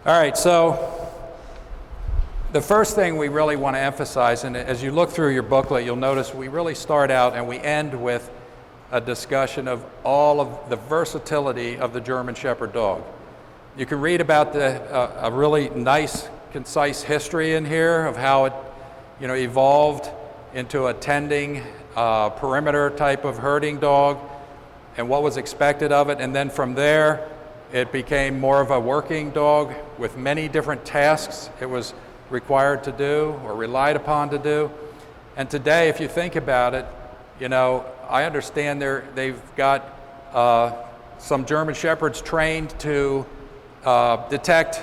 All right, so the first thing we really want to emphasize, and as you look through your booklet, you'll notice we really start out and we end with a discussion of all of the versatility of the German Shepherd dog. You can read about a really nice, concise history in here of how it, evolved into a tending, perimeter type of herding dog, and what was expected of it, and then from there, it became more of a working dog with many different tasks it was required to do or relied upon to do. And today, if you think about it, I understand they've got some German Shepherds trained to detect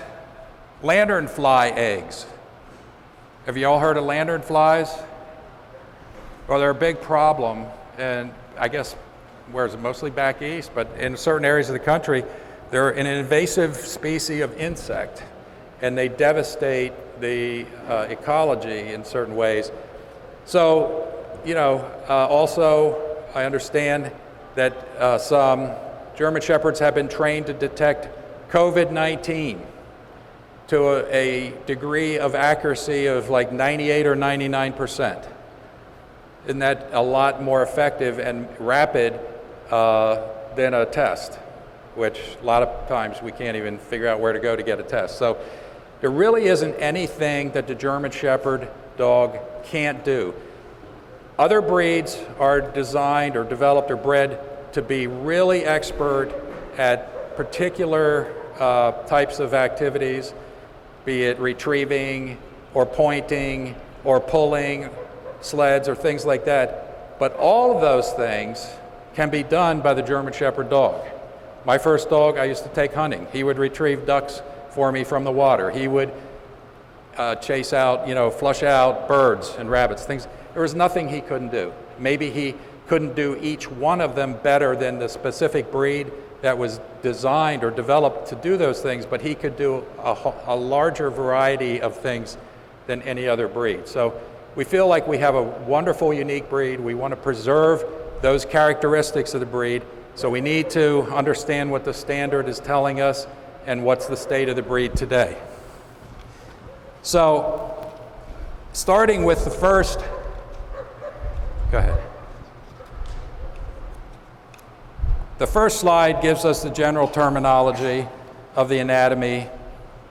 lanternfly eggs. Have you all heard of lanternflies? Well, they're a big problem, and I guess, where is it, mostly back east, but in certain areas of the country, they're an invasive species of insect, and they devastate the ecology in certain ways. So, also I understand that some German Shepherds have been trained to detect COVID-19 to a degree of accuracy of like 98 or 99%. Isn't that a lot more effective and rapid than a test, which a lot of times we can't even figure out where to go to get a test. So there really isn't anything that the German Shepherd dog can't do. Other breeds are designed or developed or bred to be really expert at particular types of activities, be it retrieving or pointing or pulling sleds or things like that. But all of those things can be done by the German Shepherd dog. My first dog, I used to take hunting. He would retrieve ducks for me from the water. He would chase out, flush out birds and rabbits, things. There was nothing he couldn't do. Maybe he couldn't do each one of them better than the specific breed that was designed or developed to do those things, but he could do a larger variety of things than any other breed. So we feel like we have a wonderful, unique breed. We want to preserve those characteristics of the breed. So we need to understand what the standard is telling us and what's the state of the breed today. So, starting with the first, go ahead. The first slide gives us the general terminology of the anatomy.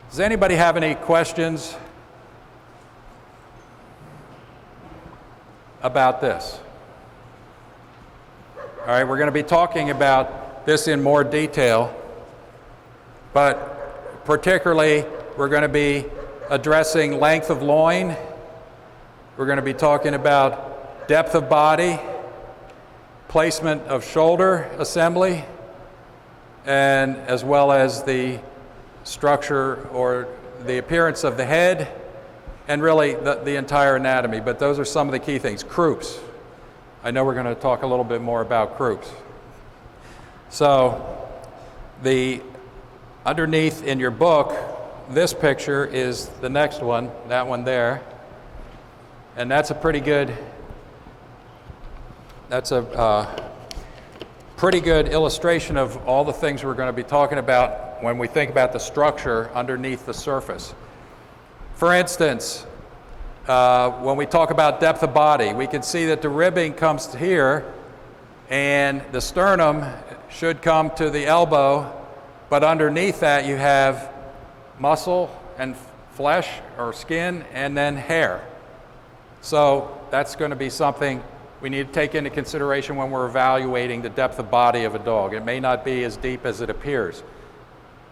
Does anybody have any questions about this? All right, we're going to be talking about this in more detail, but particularly we're going to be addressing length of loin. We're going to be talking about depth of body, placement of shoulder assembly, and as well as the structure or the appearance of the head, and really the entire anatomy. But those are some of the key things. Croups. I know we're going to talk a little bit more about croups. So the underneath in your book, this picture is the next one, that one there. And that's a pretty good illustration of all the things we're going to be talking about when we think about the structure underneath the surface. For instance, when we talk about depth of body, we can see that the ribbing comes here and the sternum should come to the elbow, but underneath that you have muscle and flesh or skin and then hair. So that's going to be something we need to take into consideration when we're evaluating the depth of body of a dog. It may not be as deep as it appears.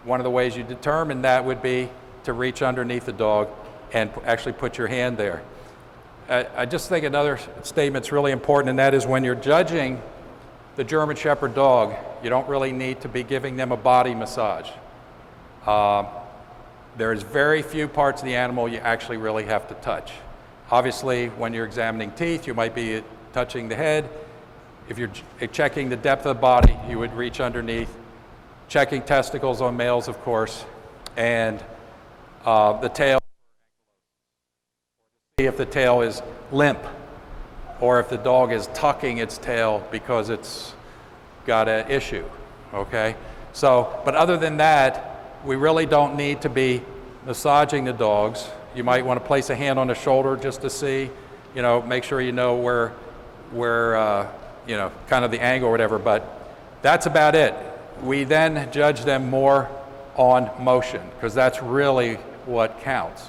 One of the ways you determine that would be to reach underneath the dog and actually put your hand there. I just think another statement's really important, and that is when you're judging the German Shepherd dog, you don't really need to be giving them a body massage. There's very few parts of the animal you actually really have to touch. Obviously, when you're examining teeth, you might be touching the head. If you're checking the depth of the body, you would reach underneath. Checking testicles on males, of course, and the tail. See if the tail is limp or if the dog is tucking its tail because it's got an issue, okay? So, but other than that, we really don't need to be massaging the dogs. You might want to place a hand on the shoulder just to see, make sure you know where kind of the angle or whatever, but that's about it. We then judge them more on motion, because that's really what counts.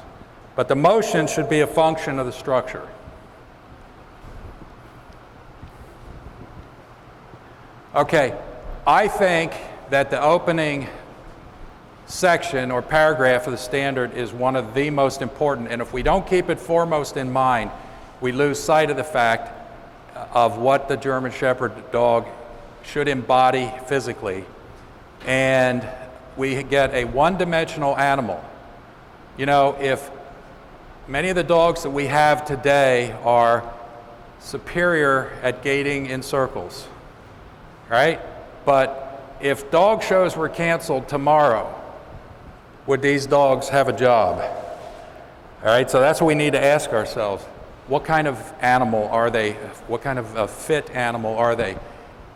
But the motion should be a function of the structure. Okay, I think that the opening section or paragraph of the standard is one of the most important, and if we don't keep it foremost in mind, we lose sight of the fact of what the German Shepherd dog should embody physically, and we get a one-dimensional animal. If many of the dogs that we have today are superior at gaiting in circles, right? But if dog shows were canceled tomorrow, would these dogs have a job? All right, so that's what we need to ask ourselves. What kind of animal are they? What kind of a fit animal are they?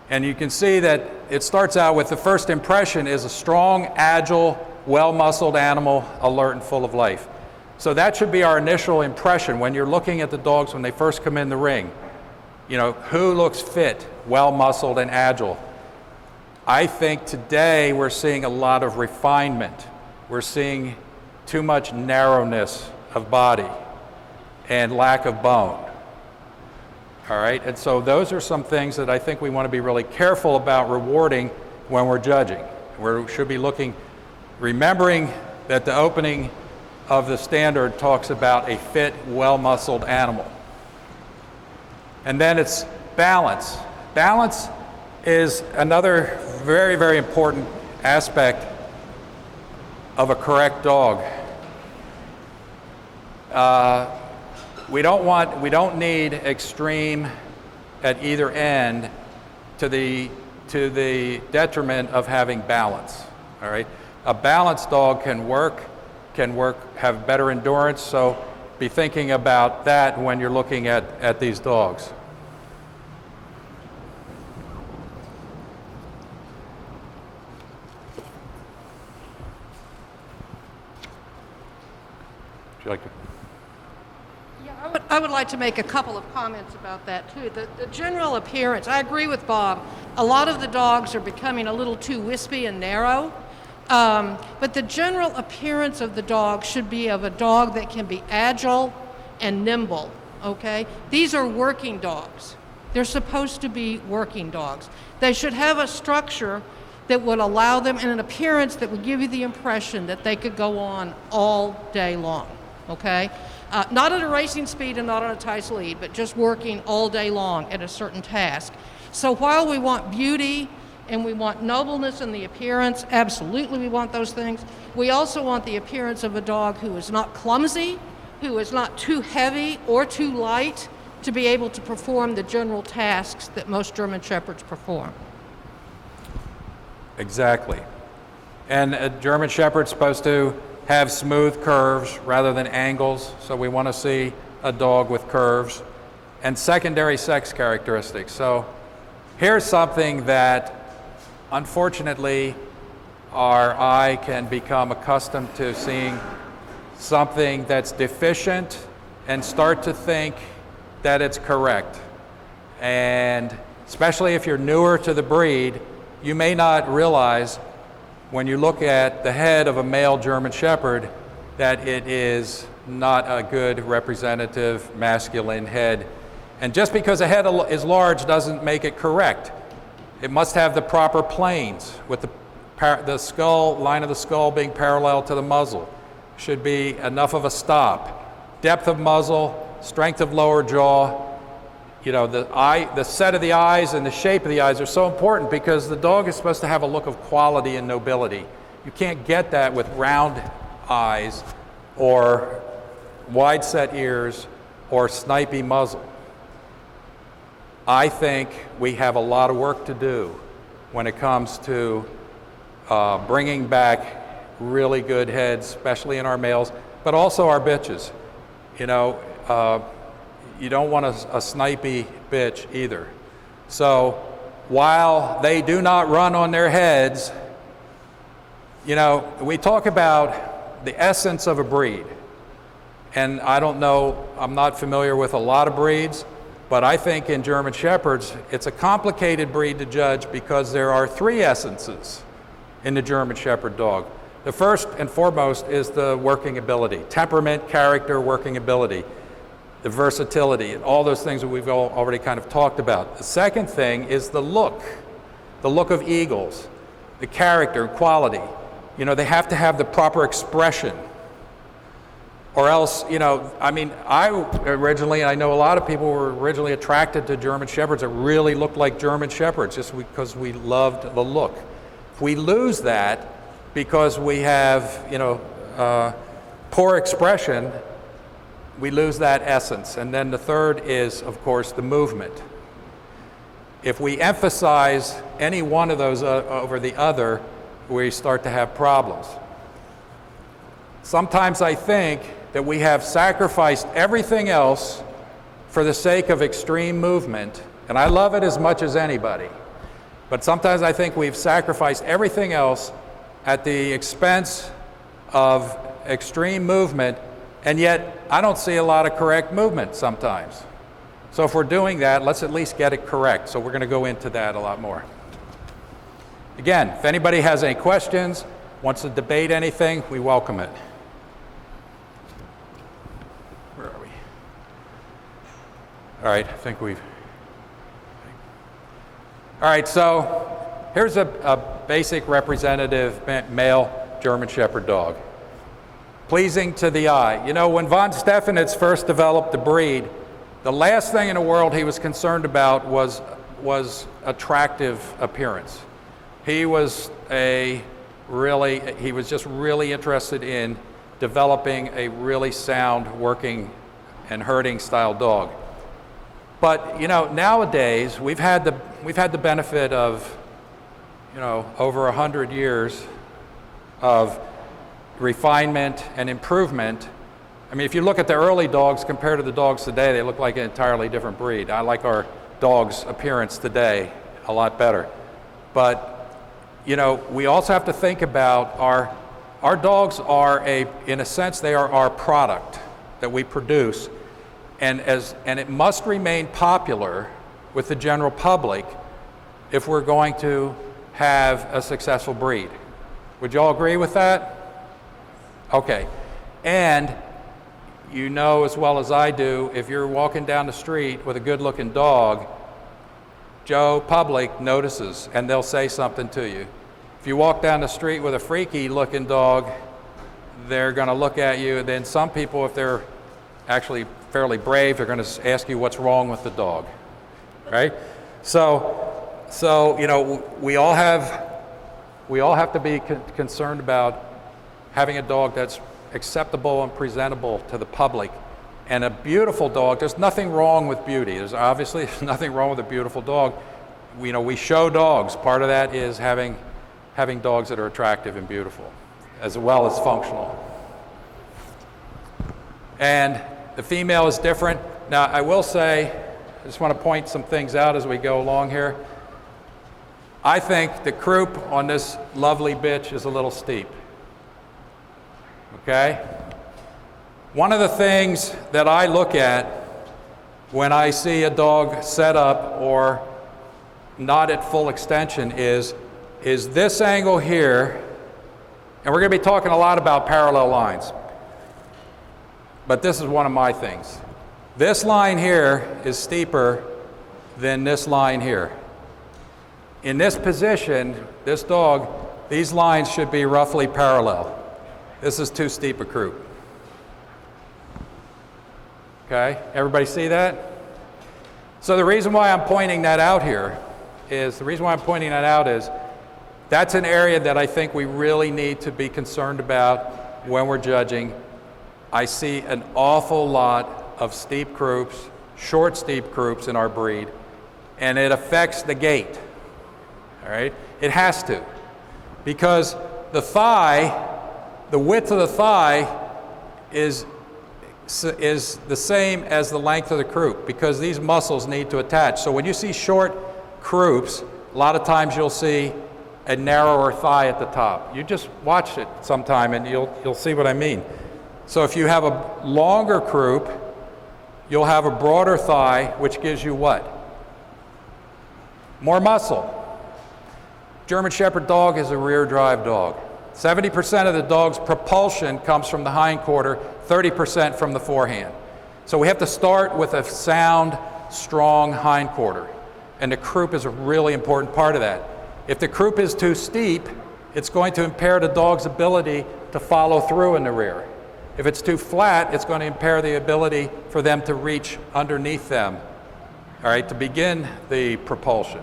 And you can see that it starts out with the first impression is a strong, agile, well-muscled animal, alert and full of life. So that should be our initial impression when you're looking at the dogs when they first come in the ring. Who looks fit, well-muscled, and agile? I think today we're seeing a lot of refinement. We're seeing too much narrowness of body and lack of bone. All right, and so those are some things that I think we want to be really careful about rewarding when we're judging. We should be remembering that the opening of the standard talks about a fit, well-muscled animal. And then it's balance. Balance is another very, very important aspect of a correct dog. We don't need extreme at either end to the detriment of having balance. All right, a balanced dog can work, have better endurance. So be thinking about that when you're looking at these dogs. Would you like to? Yeah, I would like to make a couple of comments about that too. The general appearance, I agree with Bob. A lot of the dogs are becoming a little too wispy and narrow. But the general appearance of the dog should be of a dog that can be agile and nimble, okay? These are working dogs. They're supposed to be working dogs. They should have a structure that would allow them, and an appearance that would give you the impression that they could go on all day long, okay? Not at a racing speed and not on a tight lead, but just working all day long at a certain task. So while we want beauty and we want nobleness in the appearance, absolutely we want those things, we also want the appearance of a dog who is not clumsy, who is not too heavy or too light to be able to perform the general tasks that most German Shepherds perform. Exactly. And a German Shepherd's supposed to have smooth curves rather than angles, so we want to see a dog with curves. And secondary sex characteristics. So here's something that unfortunately our eye can become accustomed to seeing something that's deficient and start to think that it's correct. And especially if you're newer to the breed, you may not realize when you look at the head of a male German Shepherd that it is not a good representative masculine head. And just because a head is large doesn't make it correct. It must have the proper planes with the skull, line of the skull being parallel to the muzzle. Should be enough of a stop. Depth of muzzle, strength of lower jaw. The set of the eyes and the shape of the eyes are so important because the dog is supposed to have a look of quality and nobility. You can't get that with round eyes or wide set ears or snipey muzzle. I think we have a lot of work to do when it comes to bringing back really good heads, especially in our males, but also our bitches. You don't want a snipey bitch either. So while they do not run on their heads, You know, we talk about the essence of a breed. And I don't know, I'm not familiar with a lot of breeds, but I think in German Shepherds, it's a complicated breed to judge because there are three essences in the German Shepherd dog. The first and foremost is the working ability, temperament, character, working ability, the versatility, and all those things that we've already kind of talked about. The second thing is the look of eagles, the character, quality. You know, they have to have the proper expression. Or else, you know, I mean, I originally, and I know a lot of people were originally attracted to German Shepherds that really looked like German Shepherds just because we loved the look. If we lose that because we have, you know, poor expression, we lose that essence. And then the third is, of course, the movement. If we emphasize any one of those over the other, we start to have problems. Sometimes I think that we have sacrificed everything else for the sake of extreme movement, and I love it as much as anybody. But sometimes I think we've sacrificed everything else at the expense of extreme movement, and yet I don't see a lot of correct movement sometimes. So if we're doing that, let's at least get it correct. So we're going to go into that a lot more. Again, if anybody has any questions, wants to debate anything, we welcome it. Where are we? All right, I think we've... All right, so here's a basic representative male German Shepherd dog. Pleasing to the eye. You know, when von Stephanitz first developed the breed, the last thing in the world he was concerned about was attractive appearance. He was just really interested in developing a really sound working and herding style dog. But you know, nowadays we've had the benefit of, you know, over 100 years of refinement and improvement. I mean, if you look at the early dogs compared to the dogs today, they look like an entirely different breed. I like our dog's appearance today a lot better. But you know, we also have to think about our dogs are in a sense, they are our product that we produce, and it must remain popular with the general public if we're going to have a successful breed. Would you all agree with that? Okay. And you know as well as I do, if you're walking down the street with a good-looking dog, Joe Public notices and they'll say something to you. If you walk down the street with a freaky-looking dog, they're going to look at you, and then some people, if they're actually fairly brave, they're going to ask you what's wrong with the dog, right? So you know, we all have to be concerned about having a dog that's acceptable and presentable to the public. And a beautiful dog, there's nothing wrong with beauty. There's nothing wrong with a beautiful dog. You know, we show dogs. Part of that is having dogs that are attractive and beautiful, as well as functional. And the female is different. Now, I will say, I just want to point some things out as we go along here. I think the croup on this lovely bitch is a little steep. Okay? One of the things that I look at when I see a dog set up or not at full extension is this angle here, and we're going to be talking a lot about parallel lines, but this is one of my things. This line here is steeper than this line here. In this position, this dog, these lines should be roughly parallel. This is too steep a croup. Okay, everybody see that? So the reason why I'm pointing that out here is, that's an area that I think we really need to be concerned about when we're judging. I see an awful lot of steep croups, short steep croups in our breed, and it affects the gait, all right? It has to, because the width of the thigh is the same as the length of the croup, because these muscles need to attach. So when you see short croups, a lot of times you'll see a narrower thigh at the top. You just watch it sometime and you'll see what I mean. So if you have a longer croup, you'll have a broader thigh, which gives you what? More muscle. German Shepherd dog is a rear drive dog. 70% of the dog's propulsion comes from the hindquarter, 30% from the forehand. So we have to start with a sound, strong hindquarter. And the croup is a really important part of that. If the croup is too steep, it's going to impair the dog's ability to follow through in the rear. If it's too flat, it's going to impair the ability for them to reach underneath them, all right, to begin the propulsion.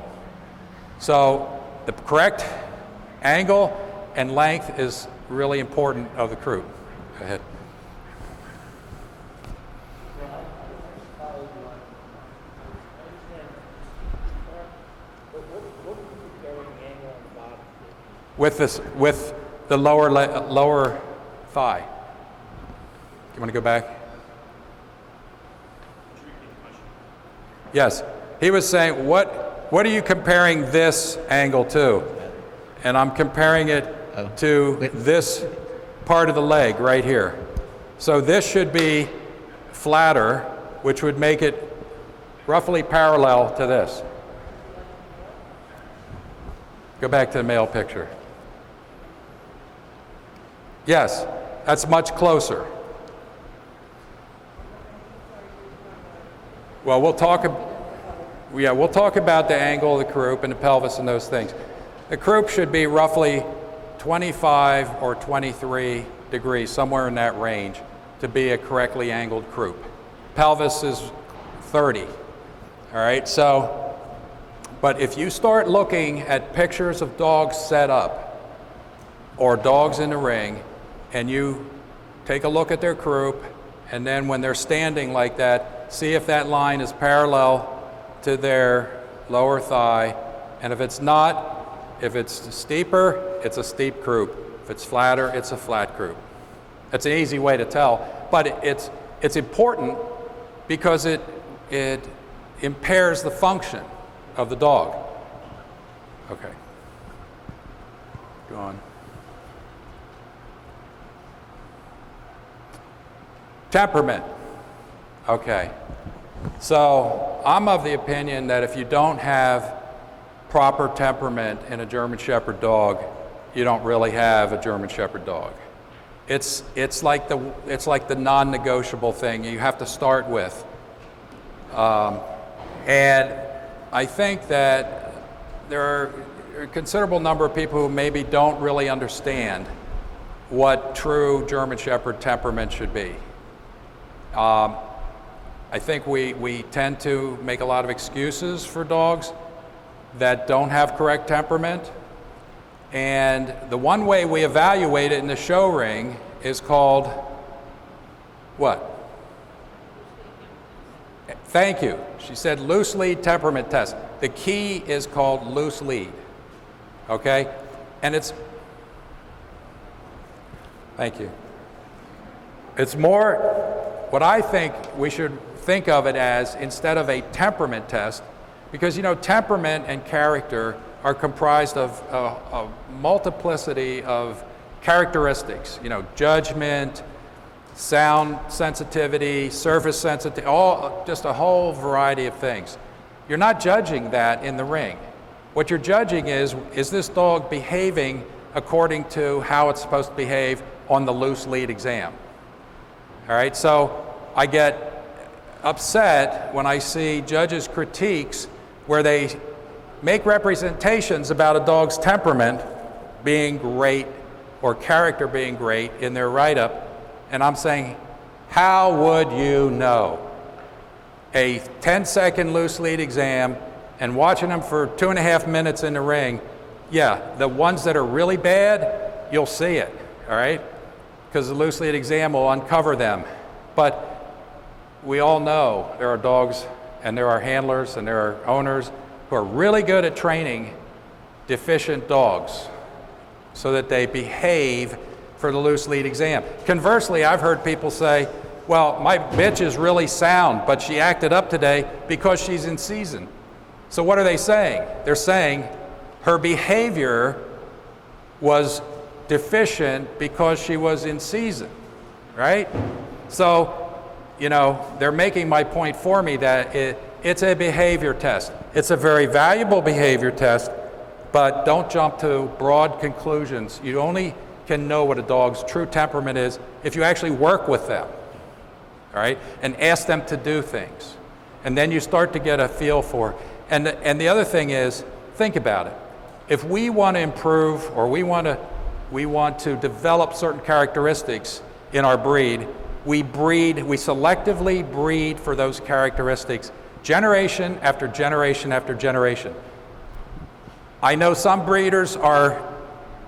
So the correct angle and length is really important of the croup. Go ahead. With the lower thigh. You want to go back? Yes. He was saying, what are you comparing this angle to? And I'm comparing it to this part of the leg right here. So this should be flatter, which would make it roughly parallel to this. Go back to the male picture. Yes, that's much closer. Well, we'll talk about the angle of the croup and the pelvis and those things. The croup should be roughly 25 or 23 degrees, somewhere in that range, to be a correctly angled croup. Pelvis is 30. All right, so, but if you start looking at pictures of dogs set up or dogs in the ring, and you take a look at their croup, and then when they're standing like that, see if that line is parallel to their lower thigh, and if it's not, if it's steeper, it's a steep croup. If it's flatter, it's a flat croup. That's an easy way to tell, but it's important because it impairs the function of the dog. Okay. Go on. Temperament. Okay. So I'm of the opinion that if you don't have proper temperament in a German Shepherd dog, you don't really have a German Shepherd dog. It's like the non-negotiable thing you have to start with. And I think that there are a considerable number of people who maybe don't really understand what true German Shepherd temperament should be. I think we tend to make a lot of excuses for dogs that don't have correct temperament. And the one way we evaluate it in the show ring is called what? Thank you. She said loose lead temperament test. The key is called loose lead. Okay? And it's, thank you. It's more, what I think we should think of it as, instead of a temperament test, because you know temperament and character are comprised of a multiplicity of characteristics, you know, judgment, sound sensitivity, surface sensitivity, just a whole variety of things. You're not judging that in the ring. What you're judging is this dog behaving according to how it's supposed to behave on the loose lead exam? All right, so I get upset when I see judges' critiques where they make representations about a dog's temperament being great or character being great in their write-up, and I'm saying, how would you know? A 10-second loose lead exam and watching them for 2.5 minutes in the ring, yeah, the ones that are really bad, you'll see it, all right? Because the loose lead exam will uncover them. But we all know there are dogs and there are handlers and there are owners who are really good at training deficient dogs so that they behave for the loose lead exam. Conversely, I've heard people say, well, my bitch is really sound, but she acted up today because she's in season. So what are they saying? They're saying her behavior was deficient because she was in season, right? So, you know, they're making my point for me that it's a behavior test. It's a very valuable behavior test, but don't jump to broad conclusions. You only can know what a dog's true temperament is if you actually work with them, all right, and ask them to do things. And then you start to get a feel for it. And the other thing is, think about it. If we want to improve or we want to develop certain characteristics in our breed, we selectively breed for those characteristics generation after generation after generation. I know some breeders are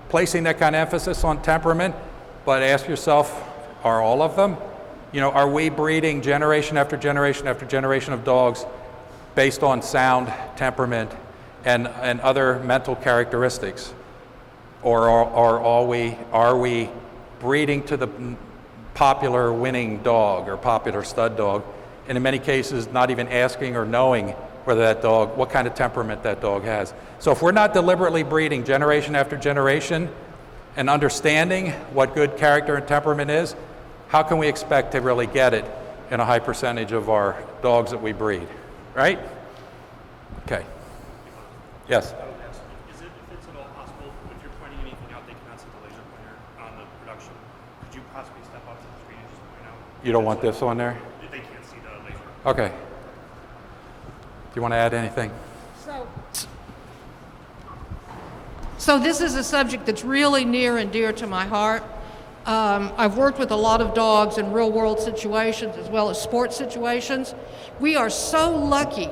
placing that kind of emphasis on temperament, but ask yourself, are all of them? You know, are we breeding generation after generation after generation of dogs based on sound temperament and other mental characteristics? Or are we breeding to the popular winning dog or popular stud dog, and in many cases not even asking or knowing whether that dog, what kind of temperament that dog has. So if we're not deliberately breeding generation after generation and understanding what good character and temperament is, how can we expect to really get it in a high percentage of our dogs that we breed, right? Okay. Yes? I would ask, if it's at all possible, if you're pointing anything out, they cannot see the laser pointer on the production. Could you possibly step up to the screen and just point out? You don't want this on there? If they can't see the laser. Okay. Do you want to add anything? So this is a subject that's really near and dear to my heart. I've worked with a lot of dogs in real world situations as well as sports situations. We are so lucky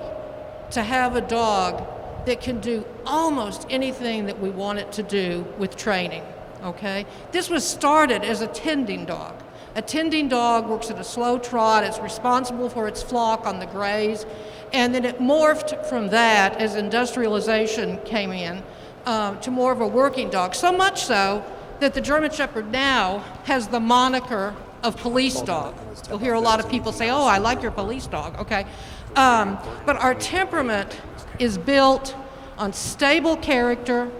to have a dog that can do almost anything that we want it to do with training, okay? This was started as a tending dog. A tending dog works at a slow trot, it's responsible for its flock on the graze, and then it morphed from that as industrialization came in to more of a working dog. So much so that the German Shepherd now has the moniker of police dog. You'll hear a lot of people say, oh, I like your police dog, okay? But our temperament is built on stable character,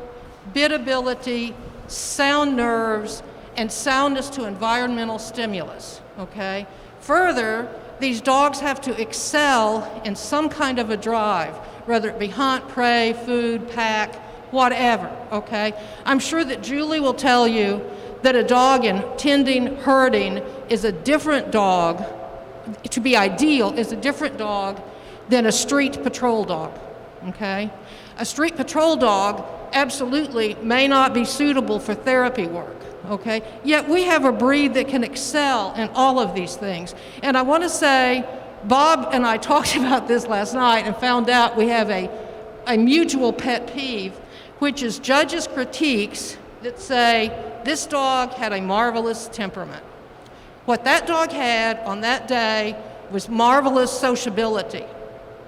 biddability, sound nerves, and soundness to environmental stimulus, okay? Further, these dogs have to excel in some kind of a drive, whether it be hunt, prey, food, pack, whatever, okay? I'm sure that Julie will tell you that a dog in tending, herding is a different dog, to be ideal, is a different dog than a street patrol dog, okay? A street patrol dog absolutely may not be suitable for therapy work, okay? Yet we have a breed that can excel in all of these things. And I want to say, Bob and I talked about this last night and found out we have a mutual pet peeve, which is judges' critiques that say, this dog had a marvelous temperament. What that dog had on that day was marvelous sociability.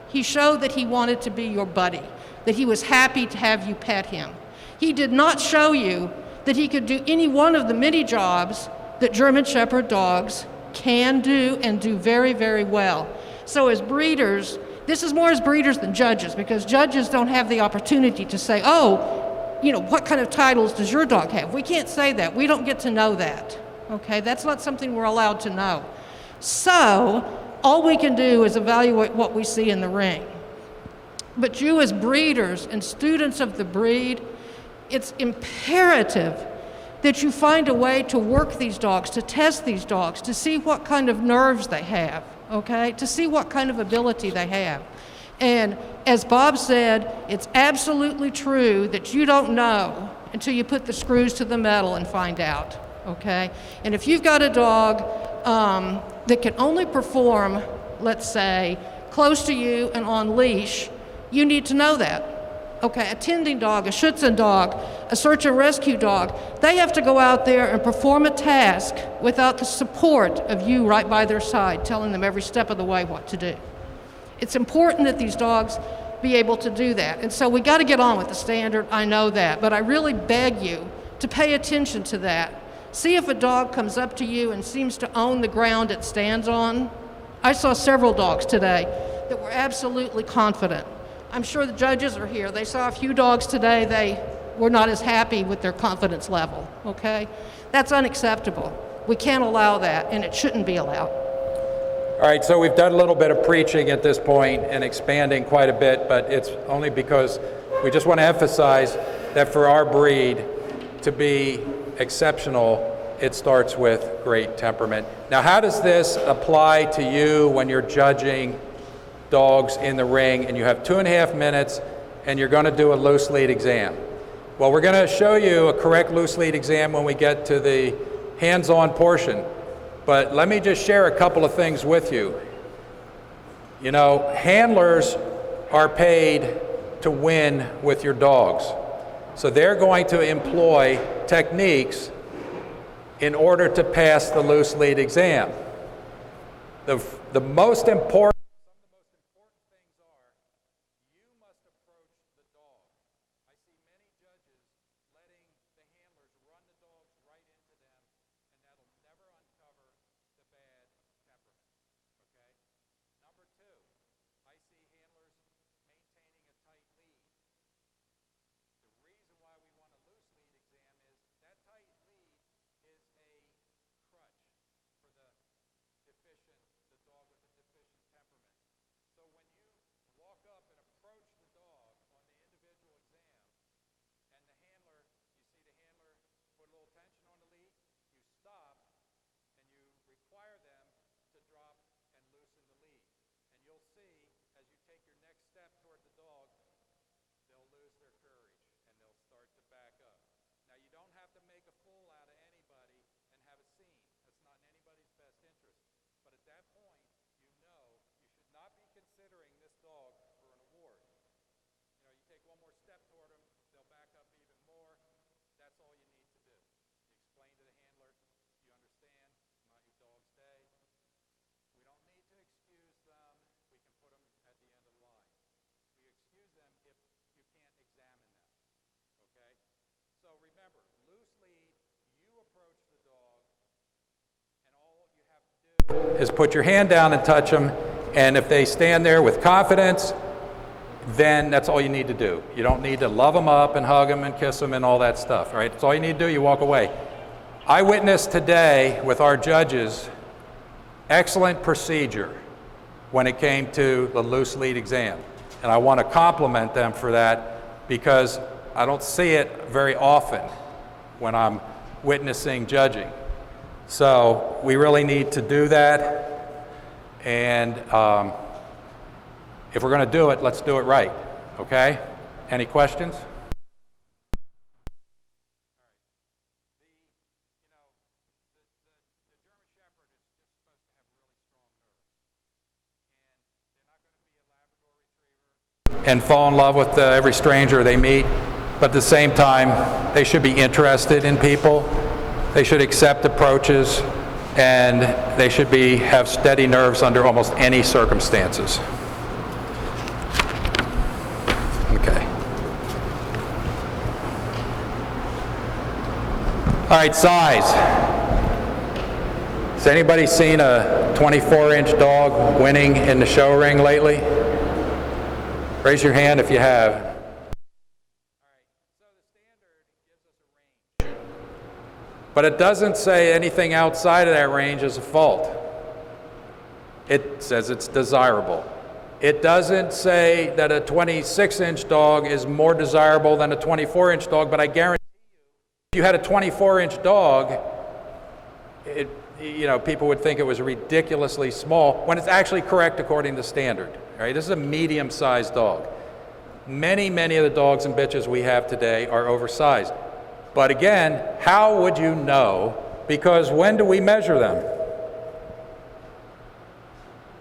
He showed that he wanted to be your buddy, that he was happy to have you pet him. He did not show you that he could do any one of the many jobs that German Shepherd dogs can do and do very, very well. So as breeders, this is more as breeders than judges, because judges don't have the opportunity to say, oh, you know, what kind of titles does your dog have? We can't say that. We don't get to know that, okay? That's not something we're allowed to know. So all we can do is evaluate what we see in the ring. But you as breeders and students of the breed, it's imperative that you find a way to work these dogs, to test these dogs, to see what kind of nerves they have, okay? To see what kind of ability they have. And as Bob said, it's absolutely true that you don't know until you put the screws to the metal and find out, okay? And if you've got a dog that can only perform, let's say, close to you and on leash, you need to know that. Okay, a tending dog, a Schutzen dog, a search and rescue dog, they have to go out there and perform a task without the support of you right by their side, telling them every step of the way what to do. It's important that these dogs be able to do that. And so we got to get on with the standard, I know that, but I really beg you to pay attention to that. See if a dog comes up to you and seems to own the ground it stands on. I saw several dogs today that were absolutely confident. I'm sure the judges are here. They saw a few dogs today. we're not as happy with their confidence level, okay? That's unacceptable. We can't allow that, and it shouldn't be allowed. All right, so we've done a little bit of preaching at this point and expanding quite a bit, but it's only because we just want to emphasize that for our breed to be exceptional, it starts with great temperament. Now, how does this apply to you when you're judging dogs in the ring and you have 2.5 minutes and you're going to do a loose lead exam? Well, we're going to show you a correct loose lead exam when we get to the hands-on portion. But let me just share a couple of things with you. You know, handlers are paid to win with your dogs. So they're going to employ techniques in order to pass the loose lead exam. The most important things are, you must approach the dog. I see many judges letting the handlers run the dogs right into them, and that'll never uncover the bad temperament, okay? Number two, I see handlers maintaining a tight lead. The reason why we want a loose lead exam is that tight lead is a crutch for the dog with a deficient temperament. So when you walk up and approach the dog on the individual exam, and the handler, you see the handler put a little tension on the lead, you stop and you require them to drop and loosen the lead. And you'll see, as you take your next step toward the dog, they'll lose their courage and they'll start to back up. Now, you don't have to make a fool out of anybody and have a scene. That's not in anybody's best interest. But at that point, you know you should not be considering this dog for an award. You know, you take one more step toward them, they'll back up even more. That's all you need to do. You explain to the handler, you understand, not your dog's day. We don't need to excuse them. We can put them at the end of the line. We excuse them if you can't examine them, okay? So remember, loose lead, you approach the dog, and all you have to do is put your hand down and touch them, and if they stand there with confidence, then that's all you need to do. You don't need to love them up and hug them and kiss them and all that stuff, right? That's all you need to do, you walk away. I witnessed today with our judges excellent procedure when it came to the loose lead exam. And I want to compliment them for that because I don't see it very often when I'm witnessing judging. So we really need to do that. And if we're going to do it, let's do it right, okay? Any questions? And fall in love with every stranger they meet, but at the same time, they should be interested in people. They should accept approaches, and they should have steady nerves under almost any circumstances. Okay. All right, size. Has anybody seen a 24-inch dog winning in the show ring lately? Raise your hand if you have. All right, so the standard gives us a range. But it doesn't say anything outside of that range is a fault. It says it's desirable. It doesn't say that a 26-inch dog is more desirable than a 24-inch dog, but I guarantee you, if you had a 24-inch dog, people would think it was ridiculously small when it's actually correct according to standard. Right? This is a medium-sized dog. Many of the dogs and bitches we have today are oversized. But again, how would you know? Because when do we measure them?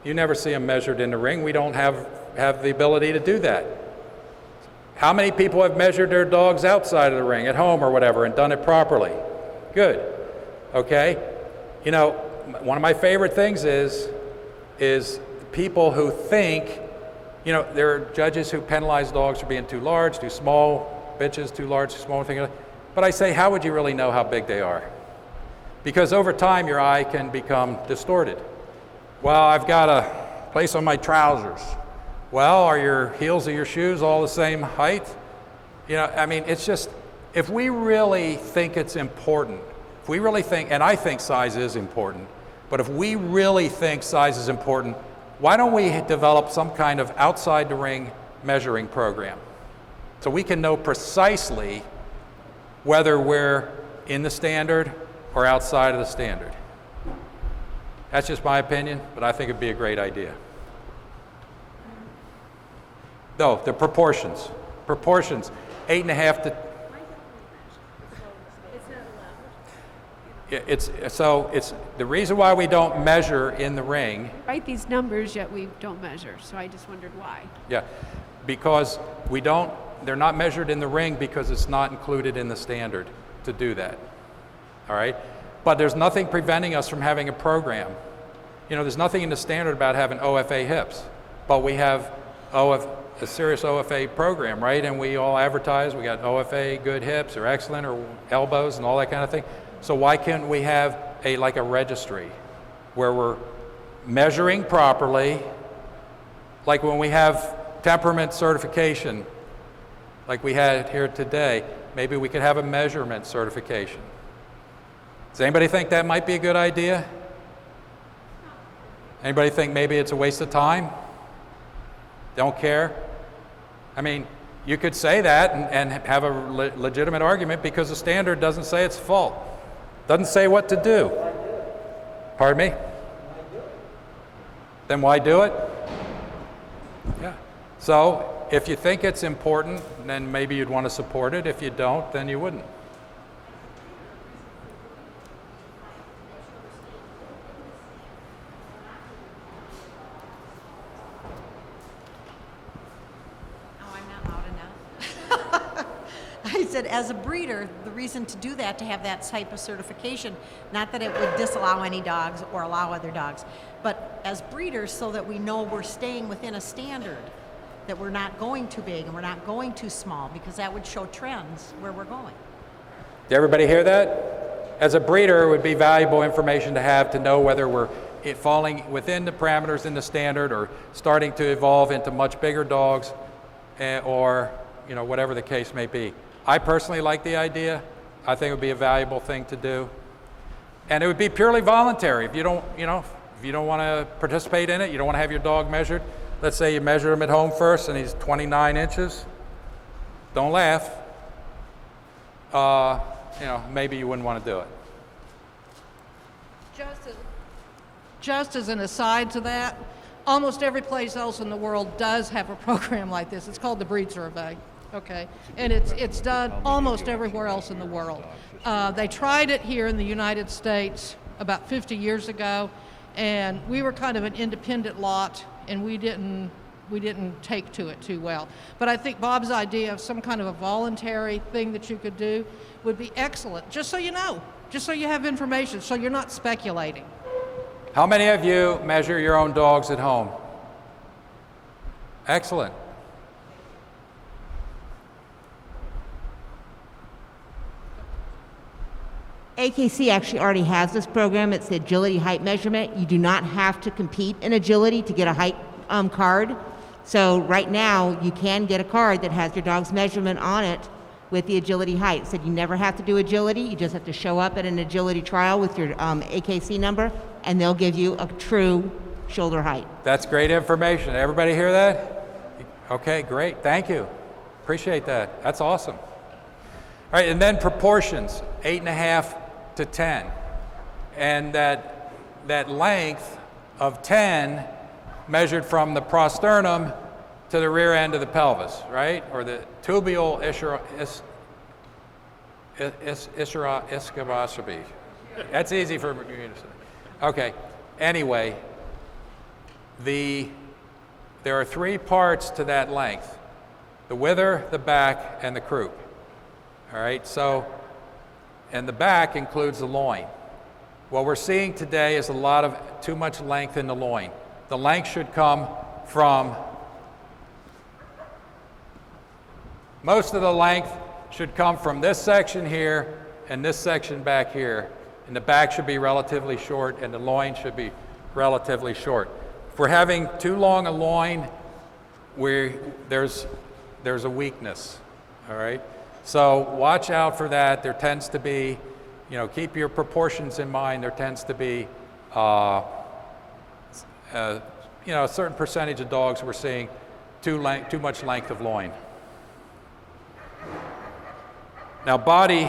You never see them measured in the ring. We don't have the ability to do that. How many people have measured their dogs outside of the ring, at home or whatever, and done it properly? Good. Okay? You know, one of my favorite things is people who think, there are judges who penalize dogs for being too large, too small, bitches too large, too small, things like that. But I say, how would you really know how big they are? Because over time, your eye can become distorted. Well, I've got a place on my trousers. Well, are your heels of your shoes all the same height? It's just, if we really think it's important, if we really think, and I think size is important, but if we really think size is important, why don't we develop some kind of outside the ring measuring program? So we can know precisely whether we're in the standard or outside of the standard. That's just my opinion, but I think it'd be a great idea. No, the proportions. Proportions, 8.5 to... Yeah, it's the reason why we don't measure in the ring. Write these numbers, yet we don't measure, so I just wondered why. Yeah, because we don't, they're not measured in the ring because it's not included in the standard to do that, all right? But there's nothing preventing us from having a program. You know, there's nothing in the standard about having OFA hips, but we have a serious OFA program, right? And we all advertise, we got OFA good hips or excellent or elbows and all that kind of thing. So why can't we have like a registry where we're measuring properly, like when we have temperament certification, like we had here today, maybe we could have a measurement certification. Does anybody think that might be a good idea? Anybody think maybe it's a waste of time? Don't care? I mean, you could say that and have a legitimate argument because the standard doesn't say it's fault. Doesn't say what to do. Pardon me? Then why do it? Yeah. So if you think it's important, then maybe you'd want to support it. If you don't, then you wouldn't. I said, as a breeder, the reason to do that, to have that type of certification, not that it would disallow any dogs or allow other dogs, but as breeders, so that we know we're staying within a standard, that we're not going too big and we're not going too small, because that would show trends where we're going. Did everybody hear that? As a breeder, it would be valuable information to have to know whether we're falling within the parameters in the standard or starting to evolve into much bigger dogs, or you know, whatever the case may be. I personally like the idea. I think it would be a valuable thing to do. And it would be purely voluntary. If you don't, you know, if you don't want to participate in it, you don't want to have your dog measured. Let's say you measure him at home first and he's 29 inches. Don't laugh. You know, maybe you wouldn't want to do it. Just as an aside to that, almost every place else in the world does have a program like this. It's called the Breed Survey, okay? And it's done almost everywhere else in the world. They tried it here in the United States about 50 years ago, and we were kind of an independent lot, and we didn't take to it too well. But I think Bob's idea of some kind of a voluntary thing that you could do would be excellent, just so you know, just so you have information, so you're not speculating. How many of you measure your own dogs at home? Excellent. AKC actually already has this program. It's the agility height measurement. You do not have to compete in agility to get a height card. So right now, you can get a card that has your dog's measurement on it with the agility height. So you never have to do agility. You just have to show up at an agility trial with your AKC number, and they'll give you a true shoulder height. That's great information. Everybody hear that? Okay, great. Thank you. Appreciate that. That's awesome. All right, and then proportions, 8.5 to 10. And that length of 10 measured from the prosternum to the rear end of the pelvis, right? Or the tubular ischioscope. That's easy for you to say. Okay, anyway, there are three parts to that length: the wither, the back, and the croup. All right, so, and the back includes the loin. What we're seeing today is too much length in the loin. The length should come from, most of the length should come from this section here and this section back here. And the back should be relatively short and the loin should be relatively short. If we're having too long a loin, there's a weakness, all right? So watch out for that. There tends to be, keep your proportions in mind. There tends to be, a certain percentage of dogs we're seeing too much length of loin. Now body,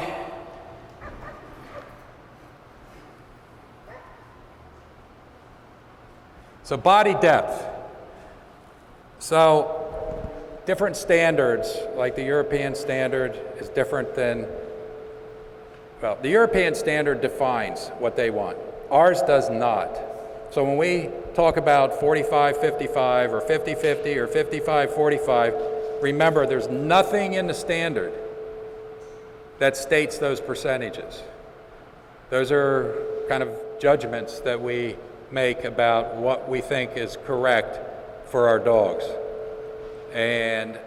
so body depth. So different standards, like the European standard is different than, well, the European standard defines what they want. Ours does not. So when we talk about 45-55 or 50-50 or 55-45, remember there's nothing in the standard that states those percentages. Those are kind of judgments that we make about what we think is correct for our dogs. And,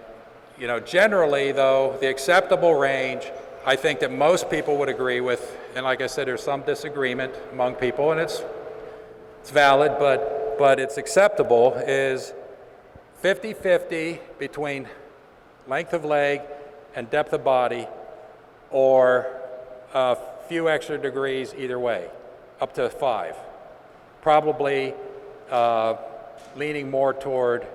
generally though, the acceptable range, I think that most people would agree with, and like I said, there's some disagreement among people, and it's valid, but it's acceptable, is 50-50 between length of leg and depth of body, or a few extra degrees either way, up to 5. Probably leaning more toward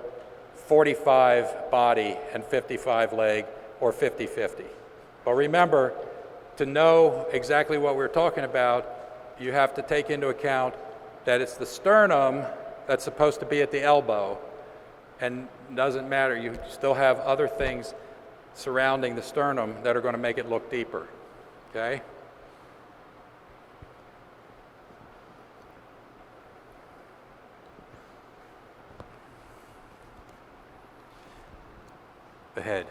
45 body and 55 leg, or 50-50. But remember, to know exactly what we're talking about, you have to take into account that it's the sternum that's supposed to be at the elbow, and doesn't matter, you still have other things surrounding the sternum that are going to make it look deeper, okay? The head.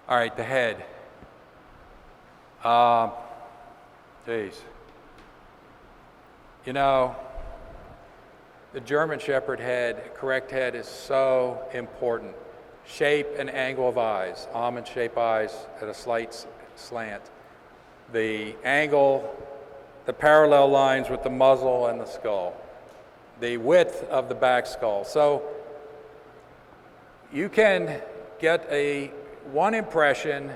All right, the head. Geez. The German Shepherd head, correct head, is so important. Shape and angle of eyes, almond-shaped eyes at a slight slant. The angle, the parallel lines with the muzzle and the skull. The width of the back skull. So you can get one impression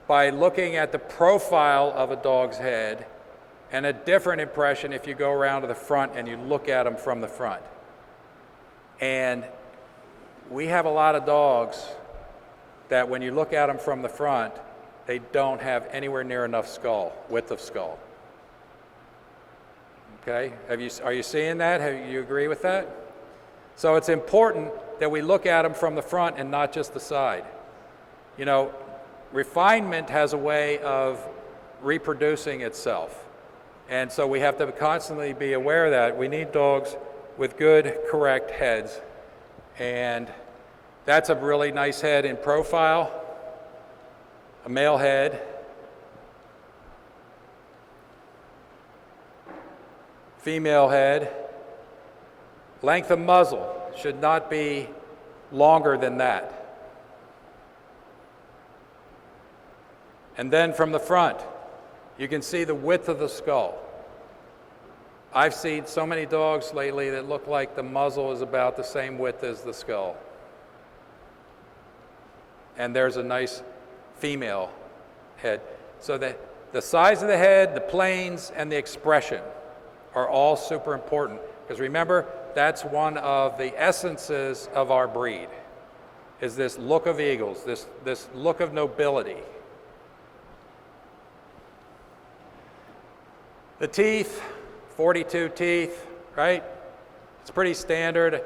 by looking at the profile of a dog's head, and a different impression if you go around to the front and you look at them from the front. And we have a lot of dogs that when you look at them from the front, they don't have anywhere near enough width of skull. Okay, are you seeing that? You agree with that? So it's important that we look at them from the front and not just the side. Refinement has a way of reproducing itself. And so we have to constantly be aware of that. We need dogs with good, correct heads. And that's a really nice head in profile, a male head. Female head. Length of muzzle should not be longer than that. And then from the front, you can see the width of the skull. I've seen so many dogs lately that look like the muzzle is about the same width as the skull. And there's a nice female head. So that the size of the head, the planes, and the expression are all super important. Because remember, that's one of the essences of our breed, is this look of eagles, this look of nobility. The teeth, 42 teeth, right? It's pretty standard.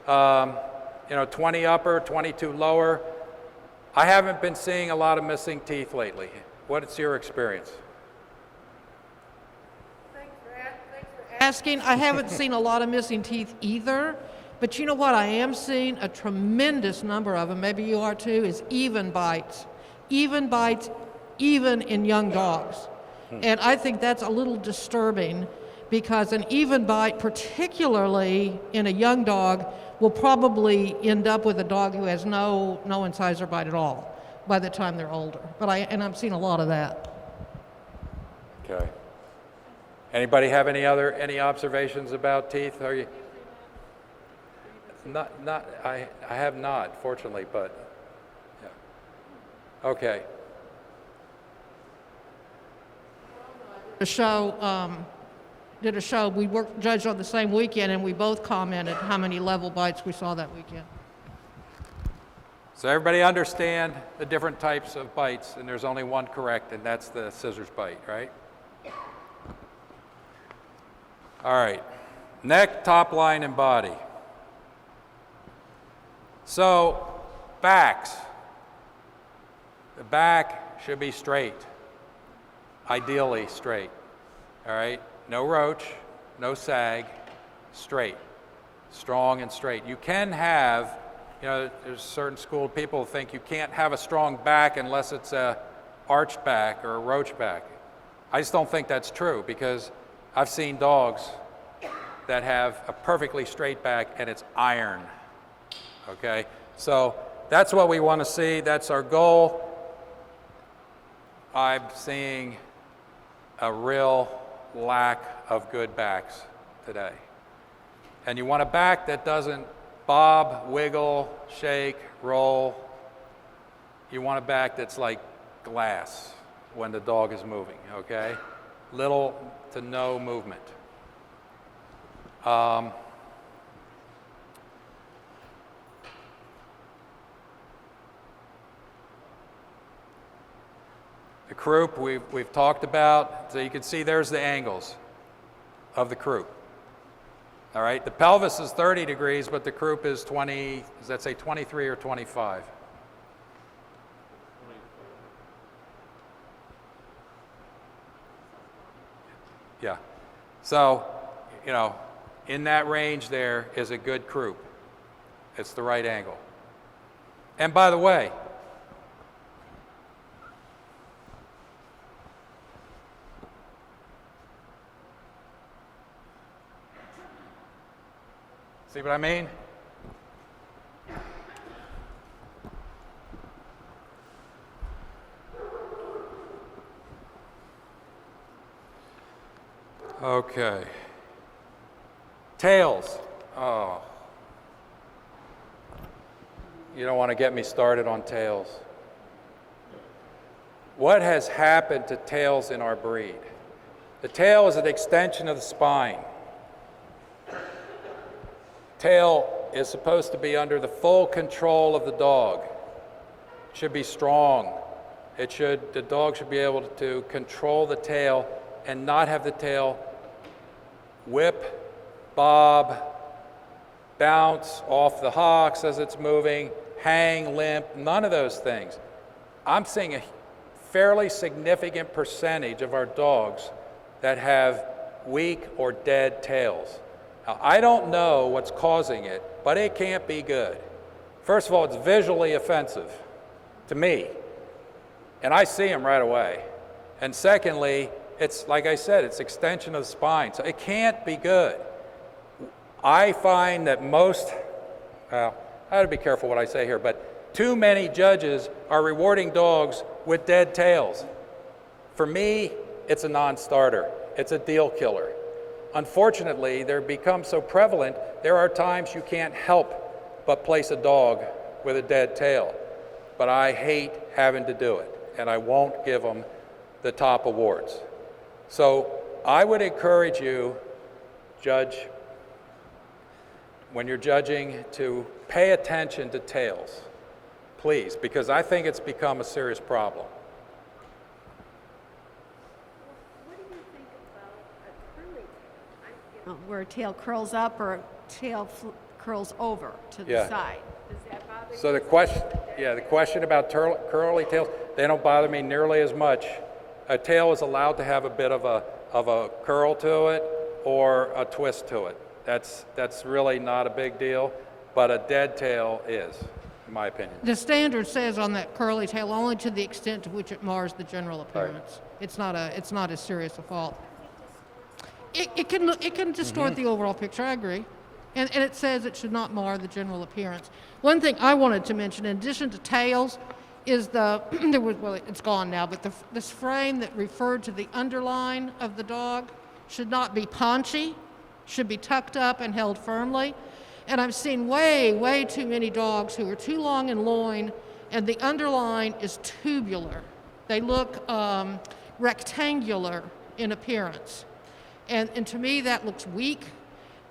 20 upper, 22 lower. I haven't been seeing a lot of missing teeth lately. What's your experience? Thanks for asking. I haven't seen a lot of missing teeth either, but you know what I am seeing? A tremendous number of them, maybe you are too, is even bites. Even bites, even in young dogs. And I think that's a little disturbing, because an even bite, particularly in a young dog, will probably end up with a dog who has no incisor bite at all by the time they're older. I'm seeing a lot of that. Okay. Anybody have any observations about teeth? I have not, fortunately, but, yeah. Okay. Did a show, we worked, judged on the same weekend, and we both commented how many level bites we saw that weekend. So everybody understand the different types of bites, and there's only one correct, and that's the scissors bite, right? All right, neck, top line, and body. So, backs. The back should be straight, ideally straight, all right? No roach, no sag, straight, strong and straight. You can have, there's certain schooled people who think you can't have a strong back unless it's a arched back or a roach back. I just don't think that's true, because I've seen dogs that have a perfectly straight back and it's iron, okay? So that's what we want to see, that's our goal. I'm seeing a real lack of good backs today. And you want a back that doesn't bob, wiggle, shake, roll. You want a back that's like glass when the dog is moving, okay? Little to no movement. The croup we've talked about, so you can see there's the angles of the croup. All right, the pelvis is 30 degrees, but the croup is 20, does that say 23 or 25? Yeah, so, in that range there is a good croup. It's the right angle. And by the way, see what I mean? Okay. Tails. Oh. You don't want to get me started on tails. What has happened to tails in our breed? The tail is an extension of the spine. Tail is supposed to be under the full control of the dog. It should be strong. The dog should be able to control the tail and not have the tail whip, bob, bounce off the hocks as it's moving, hang, limp, none of those things. I'm seeing a fairly significant percentage of our dogs that have weak or dead tails. Now, I don't know what's causing it, but it can't be good. First of all, it's visually offensive to me, and I see them right away. And secondly, it's, like I said, it's extension of the spine, so it can't be good. I find that I have to be careful what I say here, but too many judges are rewarding dogs with dead tails. For me, it's a non-starter. It's a deal killer. Unfortunately, they're become so prevalent, there are times you can't help but place a dog with a dead tail. But I hate having to do it, and I won't give them the top awards. So I would encourage you, judge, when you're judging, to pay attention to tails, please, because I think it's become a serious problem. Where a tail curls up or a tail curls over to the side. Does that bother you? So the question about curly tails, they don't bother me nearly as much. A tail is allowed to have a bit of a curl to it or a twist to it. That's really not a big deal, but a dead tail is, in my opinion. The standard says on that curly tail only to the extent to which it mars the general appearance. Right. It's not as serious a fault. It can distort the overall picture, I agree. And it says it should not mar the general appearance. One thing I wanted to mention, in addition to tails, is it's gone now, but this frame that referred to the underline of the dog should not be paunchy, should be tucked up and held firmly. And I've seen way, way too many dogs who are too long in loin, and the underline is tubular. They look rectangular in appearance. And to me, that looks weak.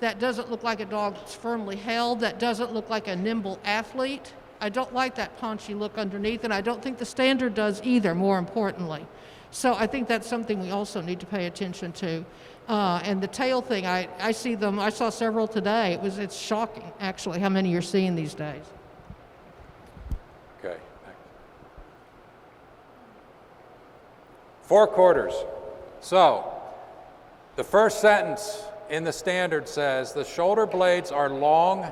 That doesn't look like a dog that's firmly held. That doesn't look like a nimble athlete. I don't like that paunchy look underneath, and I don't think the standard does either, more importantly. So I think that's something we also need to pay attention to. And the tail thing, I see them, I saw several today. It's shocking, actually, how many you're seeing these days. Okay. Forequarters. So, the first sentence in the standard says, the shoulder blades are long